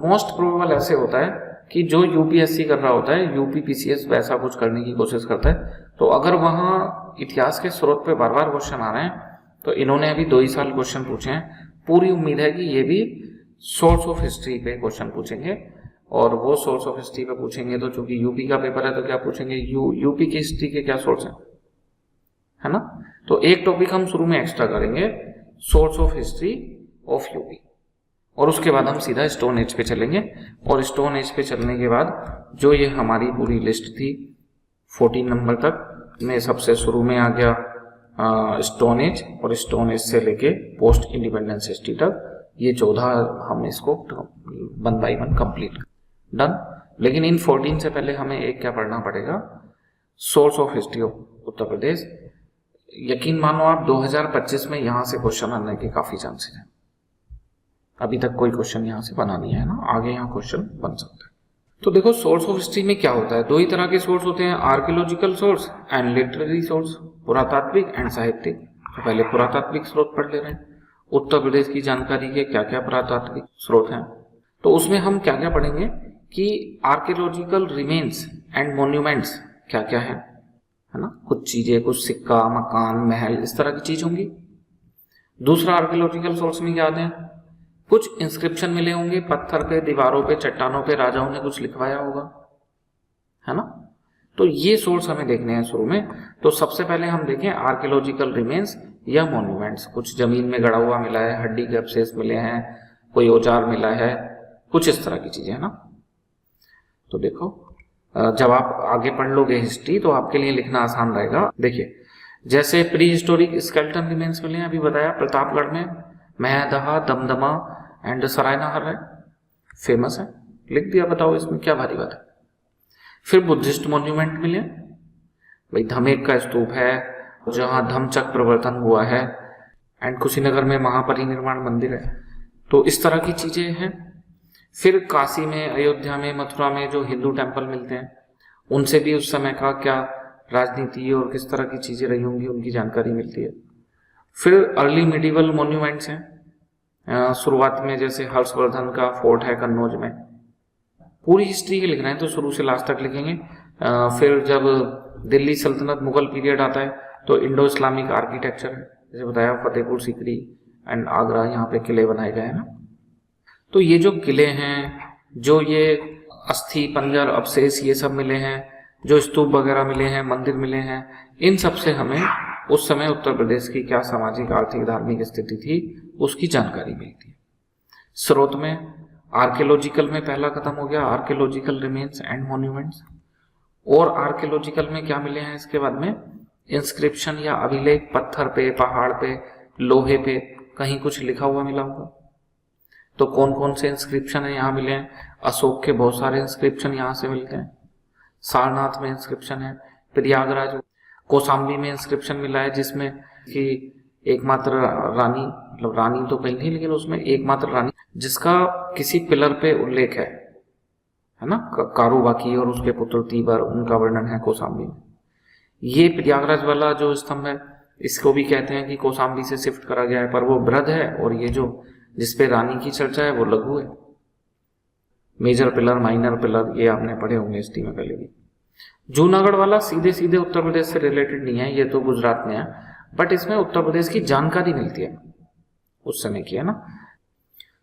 [SPEAKER 1] मोस्ट प्रोबेबल ऐसे होता है कि जो यूपीएससी कर रहा होता है, यूपीपीसीएस वैसा कुछ करने की कोशिश करता है। तो अगर वहां इतिहास के स्रोत पे बार बार क्वेश्चन आ रहे हैं, तो इन्होंने अभी 2 ही साल क्वेश्चन पूछे हैं, पूरी उम्मीद है कि ये भी सोर्स ऑफ हिस्ट्री पे क्वेश्चन पूछेंगे। और वो सोर्स ऑफ हिस्ट्री पे पूछेंगे तो चूंकि यूपी का पेपर है तो क्या पूछेंगे, यूपी की हिस्ट्री के क्या सोर्स है ना। तो एक टॉपिक हम शुरू में एक्स्ट्रा करेंगे, source of history of UP, और उसके बाद हम सीधा स्टोन एज पे चलेंगे। और स्टोन एज पे चलने के बाद जो ये हमारी पूरी लिस्ट थी 14 नंबर तक में, सबसे शुरू में आ गया स्टोन एज, और स्टोन एज से लेके पोस्ट इंडिपेंडेंस हिस्ट्री तक, ये 14 हम इसको 1 बाय 1 कंप्लीट। डन। लेकिन इन 14 से पहले हमें एक क्या पढ़ना पड़ेगा, source of history of Uttar Pradesh. यकीन मानो आप 2025 में यहां से क्वेश्चन आने के काफी चांसेस हैं। अभी तक कोई क्वेश्चन यहां से बना नहीं है ना, आगे यहाँ क्वेश्चन बन सकता है। तो देखो सोर्स ऑफ हिस्ट्री में क्या होता है, 2 ही तरह के सोर्स होते हैं, archaeological source and literary source, पुरातात्विक एंड साहित्यिक। तो पहले पुरातात्विक स्रोत पढ़ ले रहे हैं, उत्तर प्रदेश की जानकारी के क्या क्या पुरातात्विक स्रोत हैं। तो उसमें हम क्या क्या पढ़ेंगे कि आर्कियोलॉजिकल रिमेन्स एंड मॉन्यूमेंट्स क्या क्या है ना। कुछ चीजें, कुछ सिक्का, मकान, महल, इस तरह की चीज होंगी। दूसरा आर्कियोलॉजिकल सोर्स में क्या आते हैं, कुछ इंस्क्रिप्शन मिले होंगे पत्थर पे, दीवारों पे, चट्टानों पे, राजाओं ने कुछ लिखवाया होगा, है ना। तो ये सोर्स हमें देखने हैं शुरू में। तो सबसे पहले हम देखें आर्कियोलॉजिकल रिमेन्स या मॉन्यूमेंट्स। कुछ जमीन में गड़ा हुआ मिला है, हड्डी के अवशेष मिले हैं, कोई औजार मिला है, कुछ इस तरह की चीजें, है ना। तो देखो जब आप आगे पढ़ लोगे हिस्ट्री तो आपके लिए लिखना आसान रहेगा। देखिए जैसे प्री हिस्टोरिक स्केलेटन रिमेन्स मिले हैं, अभी बताया प्रतापगढ़ में, महदहा, दमदमा एंड सराय नाहरराय फेमस है, लिख दिया। बताओ इसमें क्या भारी बात है। फिर बुद्धिस्ट मॉन्यूमेंट मिले, भाई धमेक का स्तूप है जहां धम्मचक्र प्रवर्तन हुआ है, एंड कुशीनगर में महापरिनिर्वाण मंदिर है। तो इस तरह की चीजें हैं। फिर काशी में, अयोध्या में, मथुरा में जो हिंदू टेम्पल मिलते हैं, उनसे भी उस समय का क्या राजनीति और किस तरह की चीजें रही होंगी उनकी जानकारी मिलती है। फिर अर्ली मिडिवल मॉन्यूमेंट्स हैं, शुरुआत में जैसे हर्षवर्धन का फोर्ट है कन्नौज में। पूरी हिस्ट्री के लिख रहे हैं तो शुरू से लास्ट तक लिखेंगे। फिर जब दिल्ली सल्तनत मुगल पीरियड आता है तो इंडो इस्लामिक आर्किटेक्चर है, जैसे बताया फतेहपुर सीकरी एंड आगरा, यहाँ पे किले बनाए गए हैं ना। तो ये जो किले हैं, जो ये अस्थि पंजर अवशेष ये सब मिले हैं, जो स्तूप वगैरह मिले हैं, मंदिर मिले हैं, इन सब से हमें उस समय उत्तर प्रदेश की क्या सामाजिक, आर्थिक, धार्मिक स्थिति थी उसकी जानकारी मिलती है। स्रोत में आर्कियोलॉजिकल में पहला खत्म हो गया, आर्कियोलॉजिकल रिमेन्स एंड मॉन्यूमेंट्स। और आर्कियोलॉजिकल में क्या मिले हैं इसके बाद में, इंस्क्रिप्शन या अभिलेख, पत्थर पे, पहाड़ पे, लोहे पे कहीं कुछ लिखा हुआ मिला होगा। तो कौन कौन से इंस्क्रिप्शन है यहाँ मिले हैं, अशोक के बहुत सारे इंस्क्रिप्शन यहाँ से मिलते हैं, सारनाथ में इंस्क्रिप्शन है, प्रयागराज, कौशाम्बी में इंस्क्रिप्शन मिला है जिसमें कि एकमात्र रानी, मतलब रानी तो कहीं नहीं लेकिन उसमें एकमात्र रानी जिसका किसी पिलर पे उल्लेख है ना, कारूबाकी और उसके पुत्र तीबर, उनका वर्णन है कौशाम्बी में। ये प्रयागराज वाला जो स्तंभ है इसको भी कहते हैं कि कौशाम्बी से शिफ्ट करा गया है, पर वो बृहद है, और ये जो जिसपे रानी की चर्चा है वो लघु है। मेजर पिलर, माइनर पिलर, ये आपने पढ़े होंगे हिस्ट्री में पहले भी। जूनागढ़ वाला सीधे सीधे उत्तर प्रदेश से रिलेटेड नहीं है, ये तो गुजरात में है, बट इसमें उत्तर प्रदेश की जानकारी मिलती है उस समय की, है ना।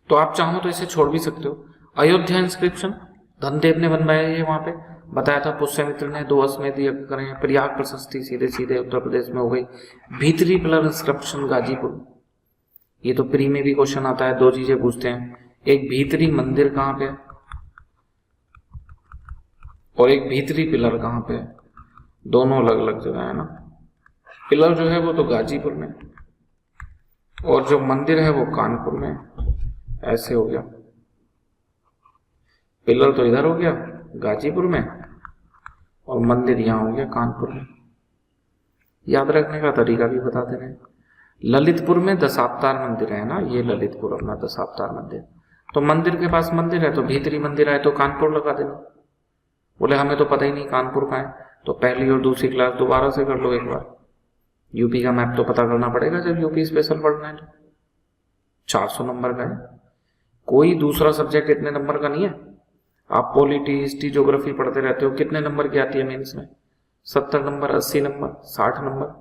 [SPEAKER 1] तो आप चाहो तो इसे छोड़ भी सकते हो। अयोध्या इंस्क्रिप्शन धनदेव ने बनवाया है, वहां पे बताया था, पुष्यमित्र ने 2 अश्वमेध यज्ञ करे हैं। प्रयाग प्रशस्ति सीधे सीधे उत्तर प्रदेश में हो गई। भीतरी पिलर इंस्क्रिप्शन गाजीपुर, ये तो प्री में भी क्वेश्चन आता है, 2 चीजें पूछते हैं, एक भीतरी मंदिर कहाँ पे और एक भीतरी पिलर कहाँ पे, दोनों अलग अलग जगह है ना। पिलर जो है वो तो गाजीपुर में, और जो मंदिर है वो कानपुर में। ऐसे हो गया, पिलर तो इधर हो गया गाजीपुर में, और मंदिर यहाँ हो गया कानपुर में। याद रखने का तरीका भी बता दे रहे हैं। ललितपुर में दशावतार मंदिर है ना, ये ललितपुर अपना दशावतार मंदिर, तो मंदिर के पास मंदिर है, तो भीतरी मंदिर है तो कानपुर लगा देना। बोले हमें तो पता ही नहीं कानपुर का है, तो पहली और दूसरी क्लास दोबारा से कर लो एक बार। यूपी का मैप तो पता करना पड़ेगा जब यूपी स्पेशल पढ़ना है तो। 400 नंबर का है, कोई दूसरा सब्जेक्ट इतने नंबर का नहीं है। आप पॉलिटी, हिस्ट्री, ज्योग्राफी पढ़ते रहते हो, कितने नंबर की आती है मेंस में? 70 नंबर, 80 नंबर, 60 नंबर,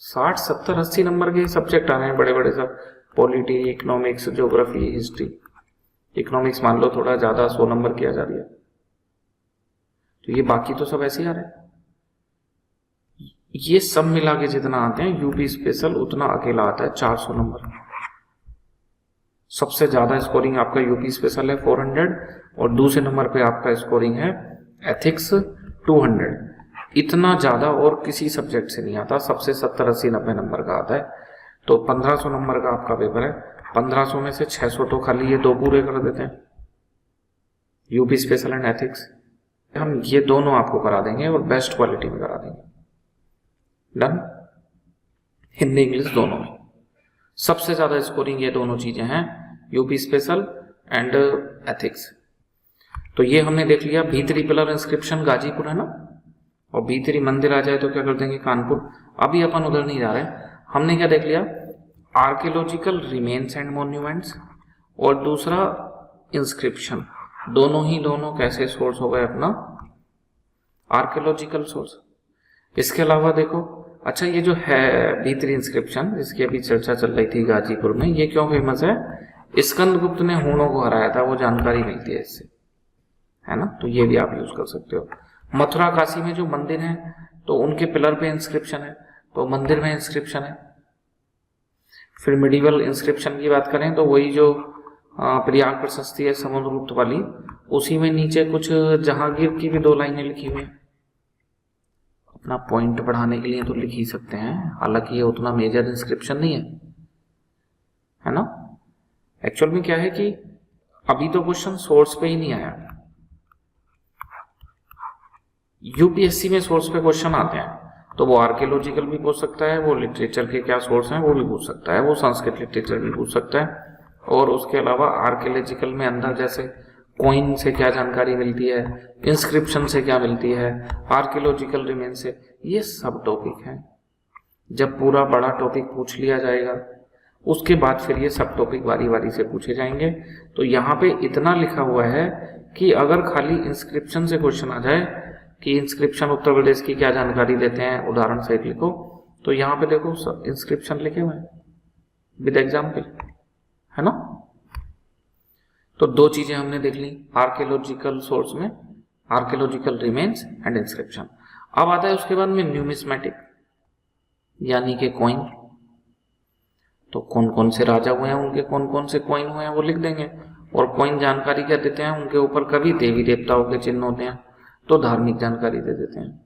[SPEAKER 1] 60, 70, 80 नंबर के सब्जेक्ट आ रहे हैं बड़े बड़े सब। Polity, economics, geography, history. Economics मान लो थोड़ा ज्यादा 100 नंबर की आ जा रही है, तो ये बाकी तो सब ऐसे ही आ रहे हैं। ये सब मिला के जितना आते हैं यूपी स्पेशल उतना अकेला आता है 400 नंबर। सबसे ज्यादा स्कोरिंग आपका यूपी स्पेशल है 400, और दूसरे नंबर पे आपका स्कोरिंग है एथिक्स 200। इतना ज्यादा और किसी सब्जेक्ट से नहीं आता, सबसे 70, 80, 90 नंबर का आता है। तो 1500 नंबर का आपका पेपर है, 1500 में से 600 तो खाली ये 2 पूरे कर देते हैं, यूपी स्पेशल एंड एथिक्स। हम ये दोनों आपको करा देंगे और बेस्ट क्वालिटी में करा देंगे। डन। हिंदी इंग्लिश दोनों में सबसे ज्यादा स्कोरिंग ये दोनों चीजें हैं, यूपी स्पेशल एंड एथिक्स। तो ये हमने देख लिया। भीतरी पिलर इंस्क्रिप्शन गाजीपुर है ना, और भीतरी मंदिर आ जाए तो क्या कर देंगे कानपुर। अभी अपन उधर नहीं जा रहे, हमने क्या देख लिया, आर्कियोलॉजिकल रिमेन्स एंड मॉन्यूमेंट्स, और दूसरा इंस्क्रिप्शन। दोनों कैसे सोर्स हो गए अपना, आर्कियोलॉजिकल सोर्स। इसके अलावा देखो, अच्छा ये जो है भीतरी इंस्क्रिप्शन जिसकी अभी चर्चा चल रही थी गाजीपुर में, ये क्यों फेमस है? स्कंदगुप्त ने हूणों को हराया था, वो जानकारी मिलती है इससे, है ना। तो ये भी आप यूज कर सकते हो। मथुरा काशी में जो मंदिर है तो उनके पिलर पे इंस्क्रिप्शन है, तो मंदिर में इंस्क्रिप्शन है। फिर मिडिवल इंस्क्रिप्शन की बात करें तो वही जो प्रयाग प्रशस्ति है समुद्रगुप्त वाली, उसी में नीचे कुछ जहांगीर की भी 2 लाइनें लिखी हुई हैं। अपना पॉइंट बढ़ाने के लिए तो लिख ही सकते हैं, हालांकि ये उतना मेजर इंस्क्रिप्शन नहीं है ना। एक्चुअल में क्या है कि अभी तो क्वेश्चन सोर्स पे ही नहीं आया। यूपीएससी में सोर्स पे क्वेश्चन आते हैं तो वो आर्कियोलॉजिकल भी पूछ सकता है, वो लिटरेचर के क्या सोर्स हैं वो भी पूछ सकता है, वो संस्कृत लिटरेचर भी पूछ सकता है, और उसके अलावा आर्कियोलॉजिकल में अंदर जैसे कॉइन से क्या जानकारी मिलती है, इंस्क्रिप्शन से क्या मिलती है, आर्कियोलॉजिकल रिमेन से, ये सब टॉपिक हैं। जब पूरा बड़ा टॉपिक पूछ लिया जाएगा उसके बाद फिर ये सब टॉपिक बारी बारी से पूछे जाएंगे। तो यहाँ पे इतना लिखा हुआ है कि अगर खाली इंस्क्रिप्शन से क्वेश्चन आ जाए कि इंस्क्रिप्शन उत्तर प्रदेश की क्या जानकारी देते हैं, उदाहरण सहित लिखो, तो यहाँ पे देखो इंस्क्रिप्शन लिखे हुए हैं विद एग्जाम्पल, है ना। तो 2 चीजें हमने देख ली आर्कियोलॉजिकल सोर्स में, आर्कियोलॉजिकल रिमेन्स एंड इंस्क्रिप्शन। अब आता है उसके बाद में न्यूमिस्मेटिक यानी कि कॉइन। तो कौन कौन से राजा हुए हैं, उनके कौन कौन से कॉइन हुए हैं वो लिख देंगे। और कॉइन जानकारी क्या देते हैं, उनके ऊपर कभी देवी देवताओं के चिन्ह होते हैं तो धार्मिक जानकारी दे देते हैं।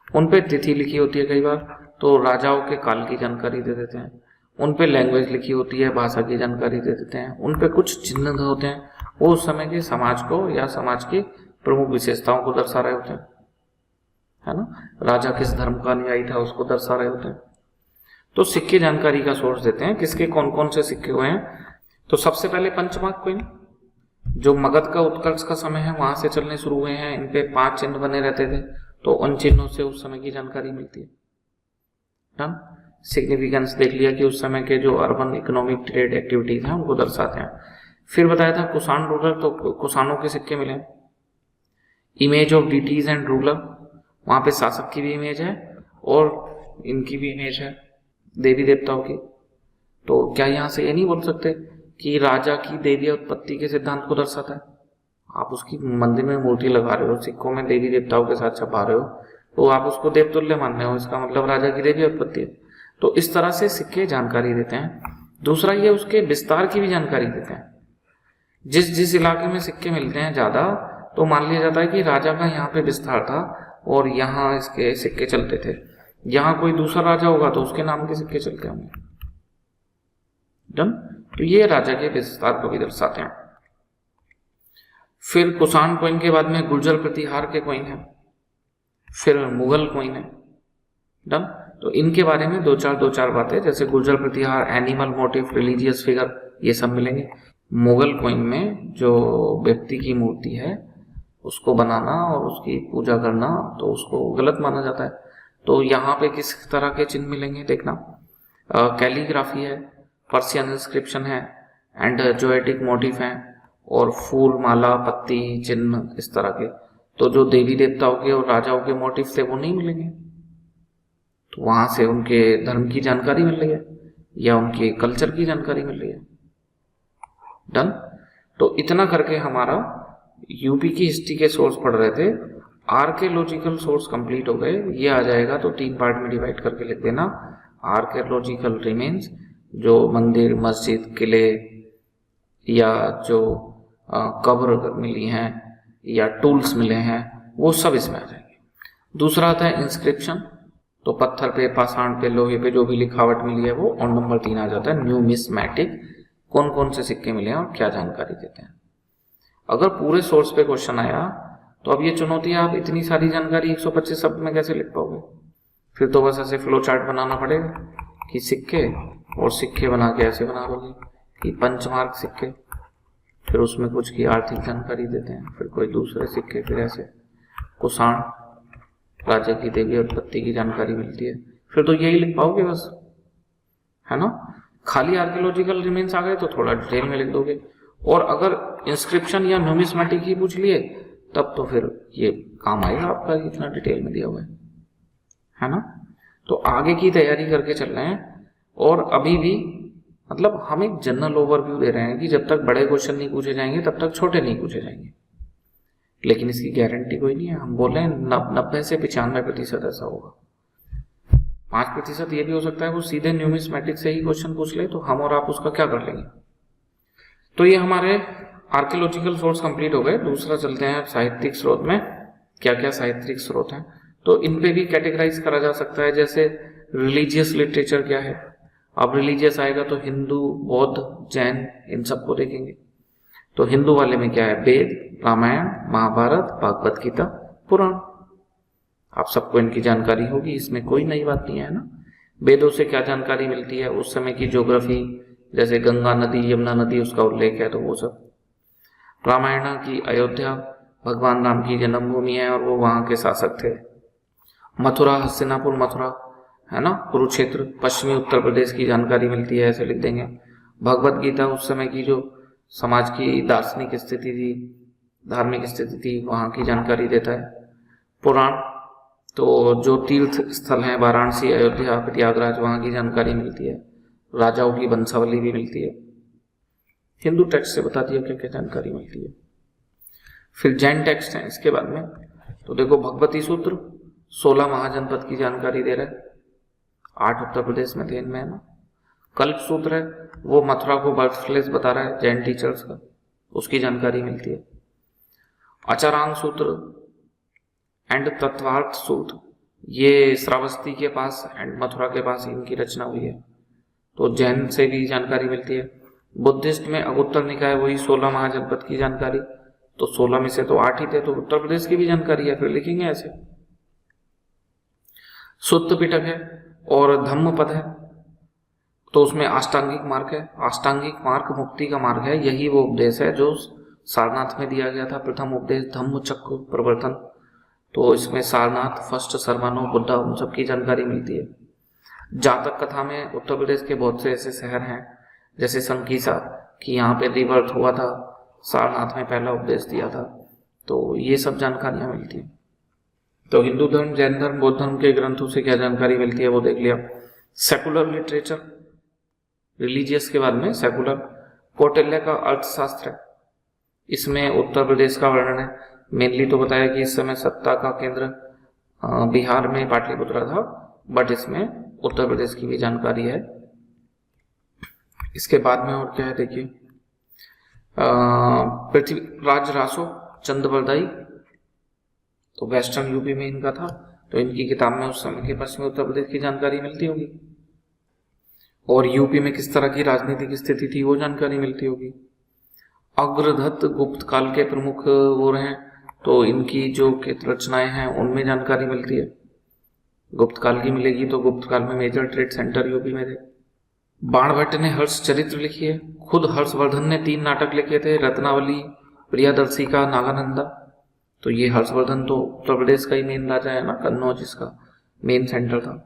[SPEAKER 1] उन पे तिथि लिखी होती है कई बार तो राजाओं के काल की जानकारी दे देते हैं। उन पे लैंग्वेज लिखी होती है, भाषा की जानकारी दे देते हैं। उन पे कुछ चिन्ह होते हैं, वो उस समय के समाज को या समाज की प्रमुख विशेषताओं को दर्शा रहे होते हैं, है ना। राजा किस धर्म का अनुयायी था उसको दर्शा रहे होते हैं। तो सिक्के जानकारी का सोर्स देते हैं, किसके कौन कौन से सिक्के हुए हैं। तो सबसे पहले पंचमार्क कॉइन, जो मगध का उत्कर्ष का समय है वहां से चलने शुरू हुए हैं। इन पे 5 चिन्ह बने रहते थे, तो उन चिन्हों से उस समय की जानकारी मिलती है। डन। सिग्निफिकेंस देख लिया कि उस समय के जो अर्बन इकोनॉमिक ट्रेड एक्टिविटीज हैं उनको दर्शाते हैं। फिर बताया था कुषाण रूलर, तो कुषाणों के सिक्के मिले। Image of deities and ruler, वहां पे शासक की भी इमेज है और इनकी भी इमेज है देवी देवताओं की। तो क्या यहां से ये नहीं बोल सकते कि राजा की देवी उत्पत्ति के सिद्धांत को दर्शाता है। आप उसकी मंदिर में मूर्ति लगा रहे हो, सिक्कों में देवी देवताओं के साथ छपा रहे हो, तो आप उसको देवतुल्य मान रहे हो, इसका मतलब राजा की देवी उत्पत्ति है। तो इस तरह से सिक्के जानकारी देते हैं। दूसरा ये उसके विस्तार की भी जानकारी देते हैं। जिस जिस इलाके में सिक्के मिलते हैं ज्यादा, तो मान लिया जाता है कि राजा का यहाँ पे विस्तार था और यहाँ इसके सिक्के चलते थे। यहाँ कोई दूसरा राजा होगा तो उसके नाम के सिक्के चलते होंगे। डन। तो ये राजा के विस्तार को भी दर्शाते हैं। फिर कुषाण कॉइन के बाद में गुर्जर प्रतिहार के कॉइन है, फिर मुगल कॉइन है। डन। तो इनके बारे में दो चार बातें, जैसे गुर्जर प्रतिहार, एनिमल मोटिव, रिलीजियस फिगर, ये सब मिलेंगे। मुगल कॉइन में जो व्यक्ति की मूर्ति है उसको बनाना और उसकी पूजा करना तो उसको गलत माना जाता है। तो यहाँ पे किस तरह के चिन्ह मिलेंगे देखना। कैलीग्राफी है, पर्शियन इंस्क्रिप्शन है एंड जोएटिक मोटिव है और फूल, माला, पत्ती, चिन्ह इस तरह के। तो जो देवी देवताओं के और राजाओं के मोटिव थे वो नहीं मिलेंगे। तो वहां से उनके धर्म की जानकारी मिल रही है या उनके कल्चर की जानकारी मिल रही है। डन। तो इतना करके हमारा यूपी की हिस्ट्री के सोर्स पढ़ रहे थे, आर्कियोलॉजिकल सोर्स कंप्लीट हो गए। ये आ जाएगा तो 3 पार्ट में डिवाइड करके लिख देना। आर्कियोलॉजिकल रिमेन्स, जो मंदिर, मस्जिद, किले या जो कब्र मिली हैं या टूल्स मिले हैं वो सब इसमें आ जाएंगे। दूसरा आता है इंस्क्रिप्शन, तो पत्थर पे, पाषाण पे, लोहे पे जो भी लिखावट मिली है वो। और नंबर 3 आ जाता है न्यूमिस्मैटिक, कौन कौन से सिक्के मिले हैं और क्या जानकारी देते हैं। अगर पूरे सोर्स पे क्वेश्चन आया तो अब ये चुनौती है, आप इतनी सारी जानकारी 125 शब्द में कैसे लिख पाओगे। फिर तो बस ऐसे फ्लो चार्ट बनाना पड़ेगा कि सिक्के, और सिक्के बना के ऐसे बना दोगे कि पंचमार्क सिक्के, फिर उसमें कुछ की आर्थिक जानकारी देते हैं, फिर कोई दूसरे सिक्के, फिर ऐसे कुषाण राजा की देवी उत्पत्ति की जानकारी मिलती है। फिर तो यही लिख पाओगे बस, है ना। खाली आर्कियोलॉजिकल रिमेन्स आ गए तो थोड़ा डिटेल में लिख दोगे, और अगर इंस्क्रिप्शन या न्यूमिस्मैटिक ही पूछ लिए तब तो फिर ये काम आएगा आपका, इतना डिटेल में दिया हुआ है ना। तो आगे की तैयारी करके चल रहे हैं, और अभी भी मतलब हम एक जनरल ओवरव्यू दे रहे हैं कि जब तक बड़े क्वेश्चन नहीं पूछे जाएंगे तब तक छोटे नहीं पूछे जाएंगे, लेकिन इसकी गारंटी कोई नहीं है। हम बोल रहे हैं 90 से 95% ऐसा होगा। 5% ये भी हो सकता है वो सीधे न्यूमिस्मैटिक से ही क्वेश्चन पूछ ले, तो हम और आप उसका क्या कर लेंगे। तो ये हमारे आर्कियोलॉजिकल सोर्स कंप्लीट हो गए। दूसरा चलते हैं साहित्यिक स्रोत में, क्या क्या साहित्यिक स्रोत हैं। तो इन पे भी कैटेगराइज करा जा सकता है, जैसे रिलीजियस लिटरेचर क्या है। अब रिलीजियस आएगा तो हिंदू, बौद्ध, जैन, इन सबको देखेंगे। तो हिंदू वाले में क्या है, वेद, रामायण, महाभारत, भागवत गीता, पुराण। आप सबको इनकी जानकारी होगी, इसमें कोई नई बात नहीं है ना। वेदों से क्या जानकारी मिलती है, उस समय की ज्योग्राफी, जैसे गंगा नदी, यमुना नदी, उसका उल्लेख है तो वो सब। रामायण की अयोध्या भगवान राम की जन्मभूमि है और वो वहां के शासक थे। मथुरा, हस्तिनापुर, मथुरा, है ना, कुरुक्षेत्र, पश्चिमी उत्तर प्रदेश की जानकारी मिलती है, ऐसे लिख देंगे। भगवत गीता उस समय की जो समाज की दार्शनिक स्थिति थी, धार्मिक स्थिति थी, वहां की जानकारी देता है। पुराण तो जो तीर्थ स्थल हैं, वाराणसी, अयोध्या, प्रयागराज, वहां की जानकारी मिलती है। राजाओं की वंशावली भी मिलती है। हिंदू टेक्स्ट से बता दिया क्या क्या जानकारी मिलती है। फिर जैन टेक्स्ट है इसके बाद में, तो देखो भगवती सूत्र 16 महाजनपद की जानकारी दे रहा है, 8 उत्तर प्रदेश में थे इनमें, है ना। कल्प सूत्र है वो मथुरा को बर्थ प्लेस बता रहा है जैन टीचर्स का, उसकी जानकारी मिलती है। आचारांग सूत्र एंड तत्वार्थ सूत्र ये श्रावस्ती के पास एंड मथुरा के पास इनकी रचना हुई है, तो जैन से भी जानकारी मिलती है। बुद्धिस्ट में अगुत्तर निकाय वही 16 महाजनपद की जानकारी, तो 16 में से तो 8 ही थे, तो उत्तर प्रदेश की भी जानकारी है, फिर लिखेंगे ऐसे। सुत्त पिटक है और धम्म पद है, तो उसमें अष्टांगिक मार्ग है। अष्टांगिक मार्ग मुक्ति का मार्ग है, यही वो उपदेश है जो सारनाथ में दिया गया था, प्रथम उपदेश धम्म चक्र प्रवर्तन। तो इसमें सारनाथ, फर्स्ट सर्वानो, बुद्धा, उन सबकी जानकारी मिलती है। जातक कथा में उत्तर प्रदेश के बहुत से ऐसे शहर हैं जैसे संकीसा कि यहाँ पे रिबर्थ हुआ था, सारनाथ में पहला उपदेश दिया था, तो ये सब जानकारियां मिलती हैं। तो हिंदू धर्म, जैन धर्म, बौद्ध धर्म के ग्रंथों से क्या जानकारी मिलती है वो देख लिया। सेकुलर लिटरेचर, रिलीजियस के बाद में सेकुलर, कौटिल्य का अर्थशास्त्र है, इसमें उत्तर प्रदेश का वर्णन है। मेनली तो बताया कि इस समय सत्ता का केंद्र बिहार में पाटलिपुत्र था, बट इसमें उत्तर प्रदेश की भी जानकारी है। इसके बाद में और क्या है देखिए, पृथ्वीराज रासो, चंद्रबरदाई, तो वेस्टर्न यूपी में इनका था, तो इनकी किताब में उस समय के पश्चिमी उत्तर प्रदेश की जानकारी मिलती होगी, और यूपी में किस तरह की राजनीतिक स्थिति थी वो जानकारी मिलती होगी। अग्रदत्त गुप्त काल के प्रमुख वो रहे, तो इनकी जो रचनाएं हैं उनमें जानकारी मिलती है। गुप्त काल की मिलेगी, तो गुप्त काल में मेजर ट्रेड सेंटर यूपी में थे। बाणभट्ट ने हर्ष चरित्र लिखी है, खुद हर्षवर्धन ने 3 नाटक लिखे थे, रत्नावली, प्रियादर्शी का, नागानंदा। तो ये हर्षवर्धन तो उत्तर प्रदेश का ही मेन राजा है ना, कन्नौज इसका मेन सेंटर था।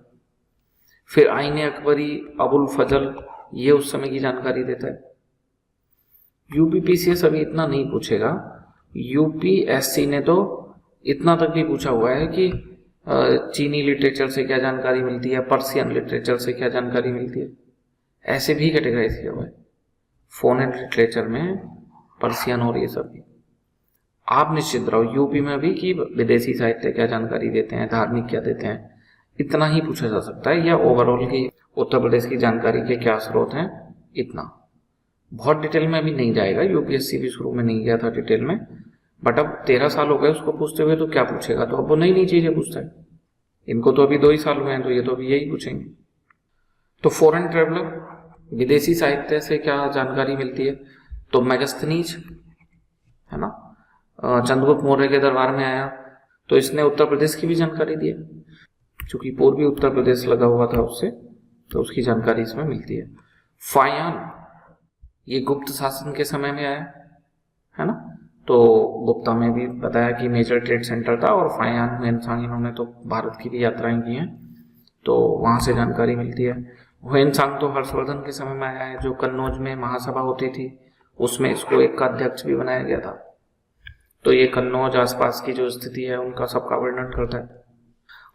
[SPEAKER 1] फिर आईने अकबरी, अबुल फजल, ये उस समय की जानकारी देता है। यूपीपीसीएस अभी इतना नहीं पूछेगा, यूपीएससी ने तो इतना तक भी पूछा हुआ है कि चीनी लिटरेचर से क्या जानकारी मिलती है, पर्शियन लिटरेचर से क्या जानकारी मिलती है, ऐसे भी कैटेगराइज किया हुआ है। फोरेन लिटरेचर में पर्शियन और ये सब भी। आप निश्चित रहो यूपी में भी कि विदेशी साहित्य क्या जानकारी देते हैं, धार्मिक क्या देते हैं, इतना ही पूछा जा सकता है, या ओवरऑल की उत्तर प्रदेश की जानकारी के क्या स्रोत हैं, इतना। बहुत डिटेल में अभी नहीं जाएगा, यूपीएससी भी शुरू में नहीं गया था डिटेल में, बट अब 13 साल हो गए उसको पूछते हुए, तो क्या पूछेगा, तो अब वो नई नई चीजें पूछता है। इनको तो अभी 2 ही साल हुए हैं, तो ये तो अभी यही पूछेंगे। तो फॉरेन ट्रेवलर, विदेशी साहित्य से क्या जानकारी मिलती है, तो मेगास्थनीज है ना, चंद्रगुप्त मौर्य के दरबार में आया, तो इसने उत्तर प्रदेश की भी जानकारी दी है, क्योंकि पूर्वी उत्तर प्रदेश लगा हुआ था उससे, तो उसकी जानकारी इसमें मिलती है। फायान, ये गुप्त शासन के समय में आया है ना, तो गुप्ता में भी बताया कि मेजर ट्रेड सेंटर था, और फायान हुएनसांग इन्होंने तो भारत की भी यात्राएं की हैं, तो वहां से जानकारी मिलती है। हुएनसांग तो हर्षवर्धन के समय में आया है, जो कन्नौज में महासभा होती थी उसमें इसको एक का अध्यक्ष भी बनाया गया था, तो ये कन्नौज आसपास की जो स्थिति है उनका सबका वर्णन करता है।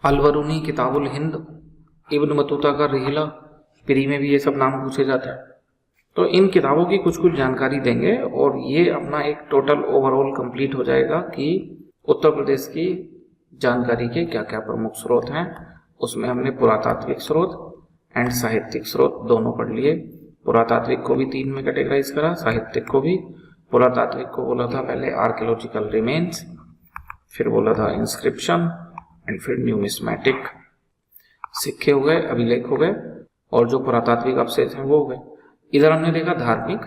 [SPEAKER 1] अलवरूनी किताबुल हिंद, इब्न बतूता का रिहिला, प्री में भी ये सब नाम पूछे जाते हैं। तो इन किताबों की कुछ कुछ जानकारी देंगे, और ये अपना एक टोटल ओवरऑल कंप्लीट हो जाएगा कि उत्तर प्रदेश की जानकारी के क्या क्या प्रमुख स्रोत हैं। उसमें हमने पुरातात्विक स्रोत एंड साहित्यिक स्रोत दोनों पढ़ लिए। पुरातात्विक को भी 3 में कैटेगराइज करा, साहित्यिक को भी। पुरातात्विक को बोला था पहले आर्कियोलॉजिकल रिमेन्स, फिर बोला था इंस्क्रिप्शन, एंड फिर न्यूमिस्मेटिक, सिक्के हो गए, अभिलेख हो गए, और जो पुरातात्विक अवशेष हैं वो हो गए। इधर हमने देखा धार्मिक,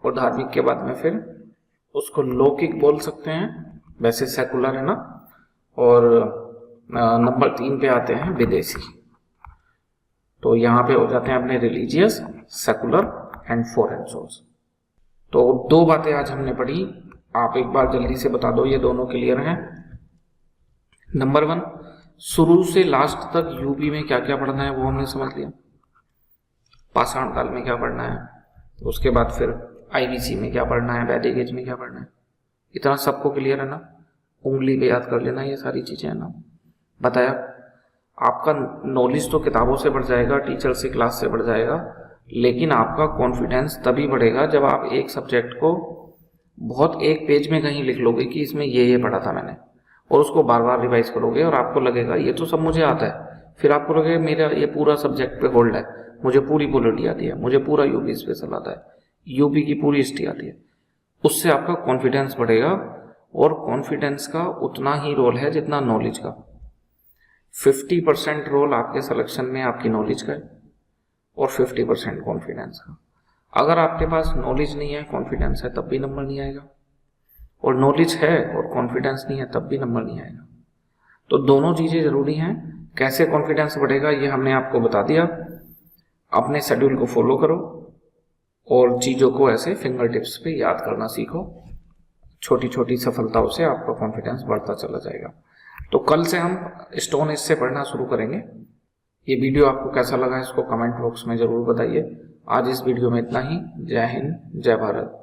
[SPEAKER 1] और धार्मिक के बाद में फिर उसको लौकिक बोल सकते हैं, वैसे सेकुलर है ना, और नंबर 3 पे आते हैं विदेशी। तो यहाँ पे हो जाते हैं अपने religious, secular and foreign source. तो 2 बातें आज हमने पढ़ी, आप एक बार जल्दी से बता दो, ये दोनों क्लियर हैं। नंबर 1, शुरू से लास्ट तक यूपी में क्या क्या पढ़ना है वो हमने समझ लिया। पाषाण काल में क्या पढ़ना है, उसके बाद फिर आईबीसी में क्या पढ़ना है, वैदिक एज में क्या पढ़ना है, इतना सबको क्लियर है ना, उंगली पे याद कर लेना ये सारी चीजें है ना। बताया आपका नॉलेज तो किताबों से बढ़ जाएगा, टीचर से, क्लास से बढ़ जाएगा, लेकिन आपका कॉन्फिडेंस तभी बढ़ेगा जब आप एक सब्जेक्ट को बहुत एक पेज में कहीं लिख लोगे कि इसमें ये पढ़ा था मैंने, और उसको बार बार रिवाइज करोगे और आपको लगेगा ये तो सब मुझे आता है, फिर आपको लगेगा मेरा ये पूरा सब्जेक्ट पे होल्ड है, मुझे पूरी पॉलिटी आती है, मुझे पूरा यूपी स्पेशल आता है, यूपी की पूरी हिस्ट्री आती है, उससे आपका कॉन्फिडेंस बढ़ेगा। और कॉन्फिडेंस का उतना ही रोल है जितना नॉलेज का। 50% रोल आपके सिलेक्शन में आपकी नॉलेज का है और 50% कॉन्फिडेंस का। अगर आपके पास नॉलेज नहीं है, कॉन्फिडेंस है, तब भी नंबर नहीं आएगा, और नॉलेज है और कॉन्फिडेंस नहीं है तब भी नंबर नहीं आएगा। तो दोनों चीज़ें ज़रूरी हैं। कैसे कॉन्फिडेंस बढ़ेगा ये हमने आपको बता दिया। अपने शेड्यूल को फॉलो करो और चीज़ों को ऐसे फिंगर टिप्स पे याद करना सीखो। छोटी छोटी सफलताओं से आपका कॉन्फिडेंस बढ़ता चला जाएगा। तो कल से हम स्टोन एज से पढ़ना शुरू करेंगे। ये वीडियो आपको कैसा लगा इसको कमेंट बॉक्स में ज़रूर बताइए। आज इस वीडियो में इतना ही। जय हिंद, जय भारत।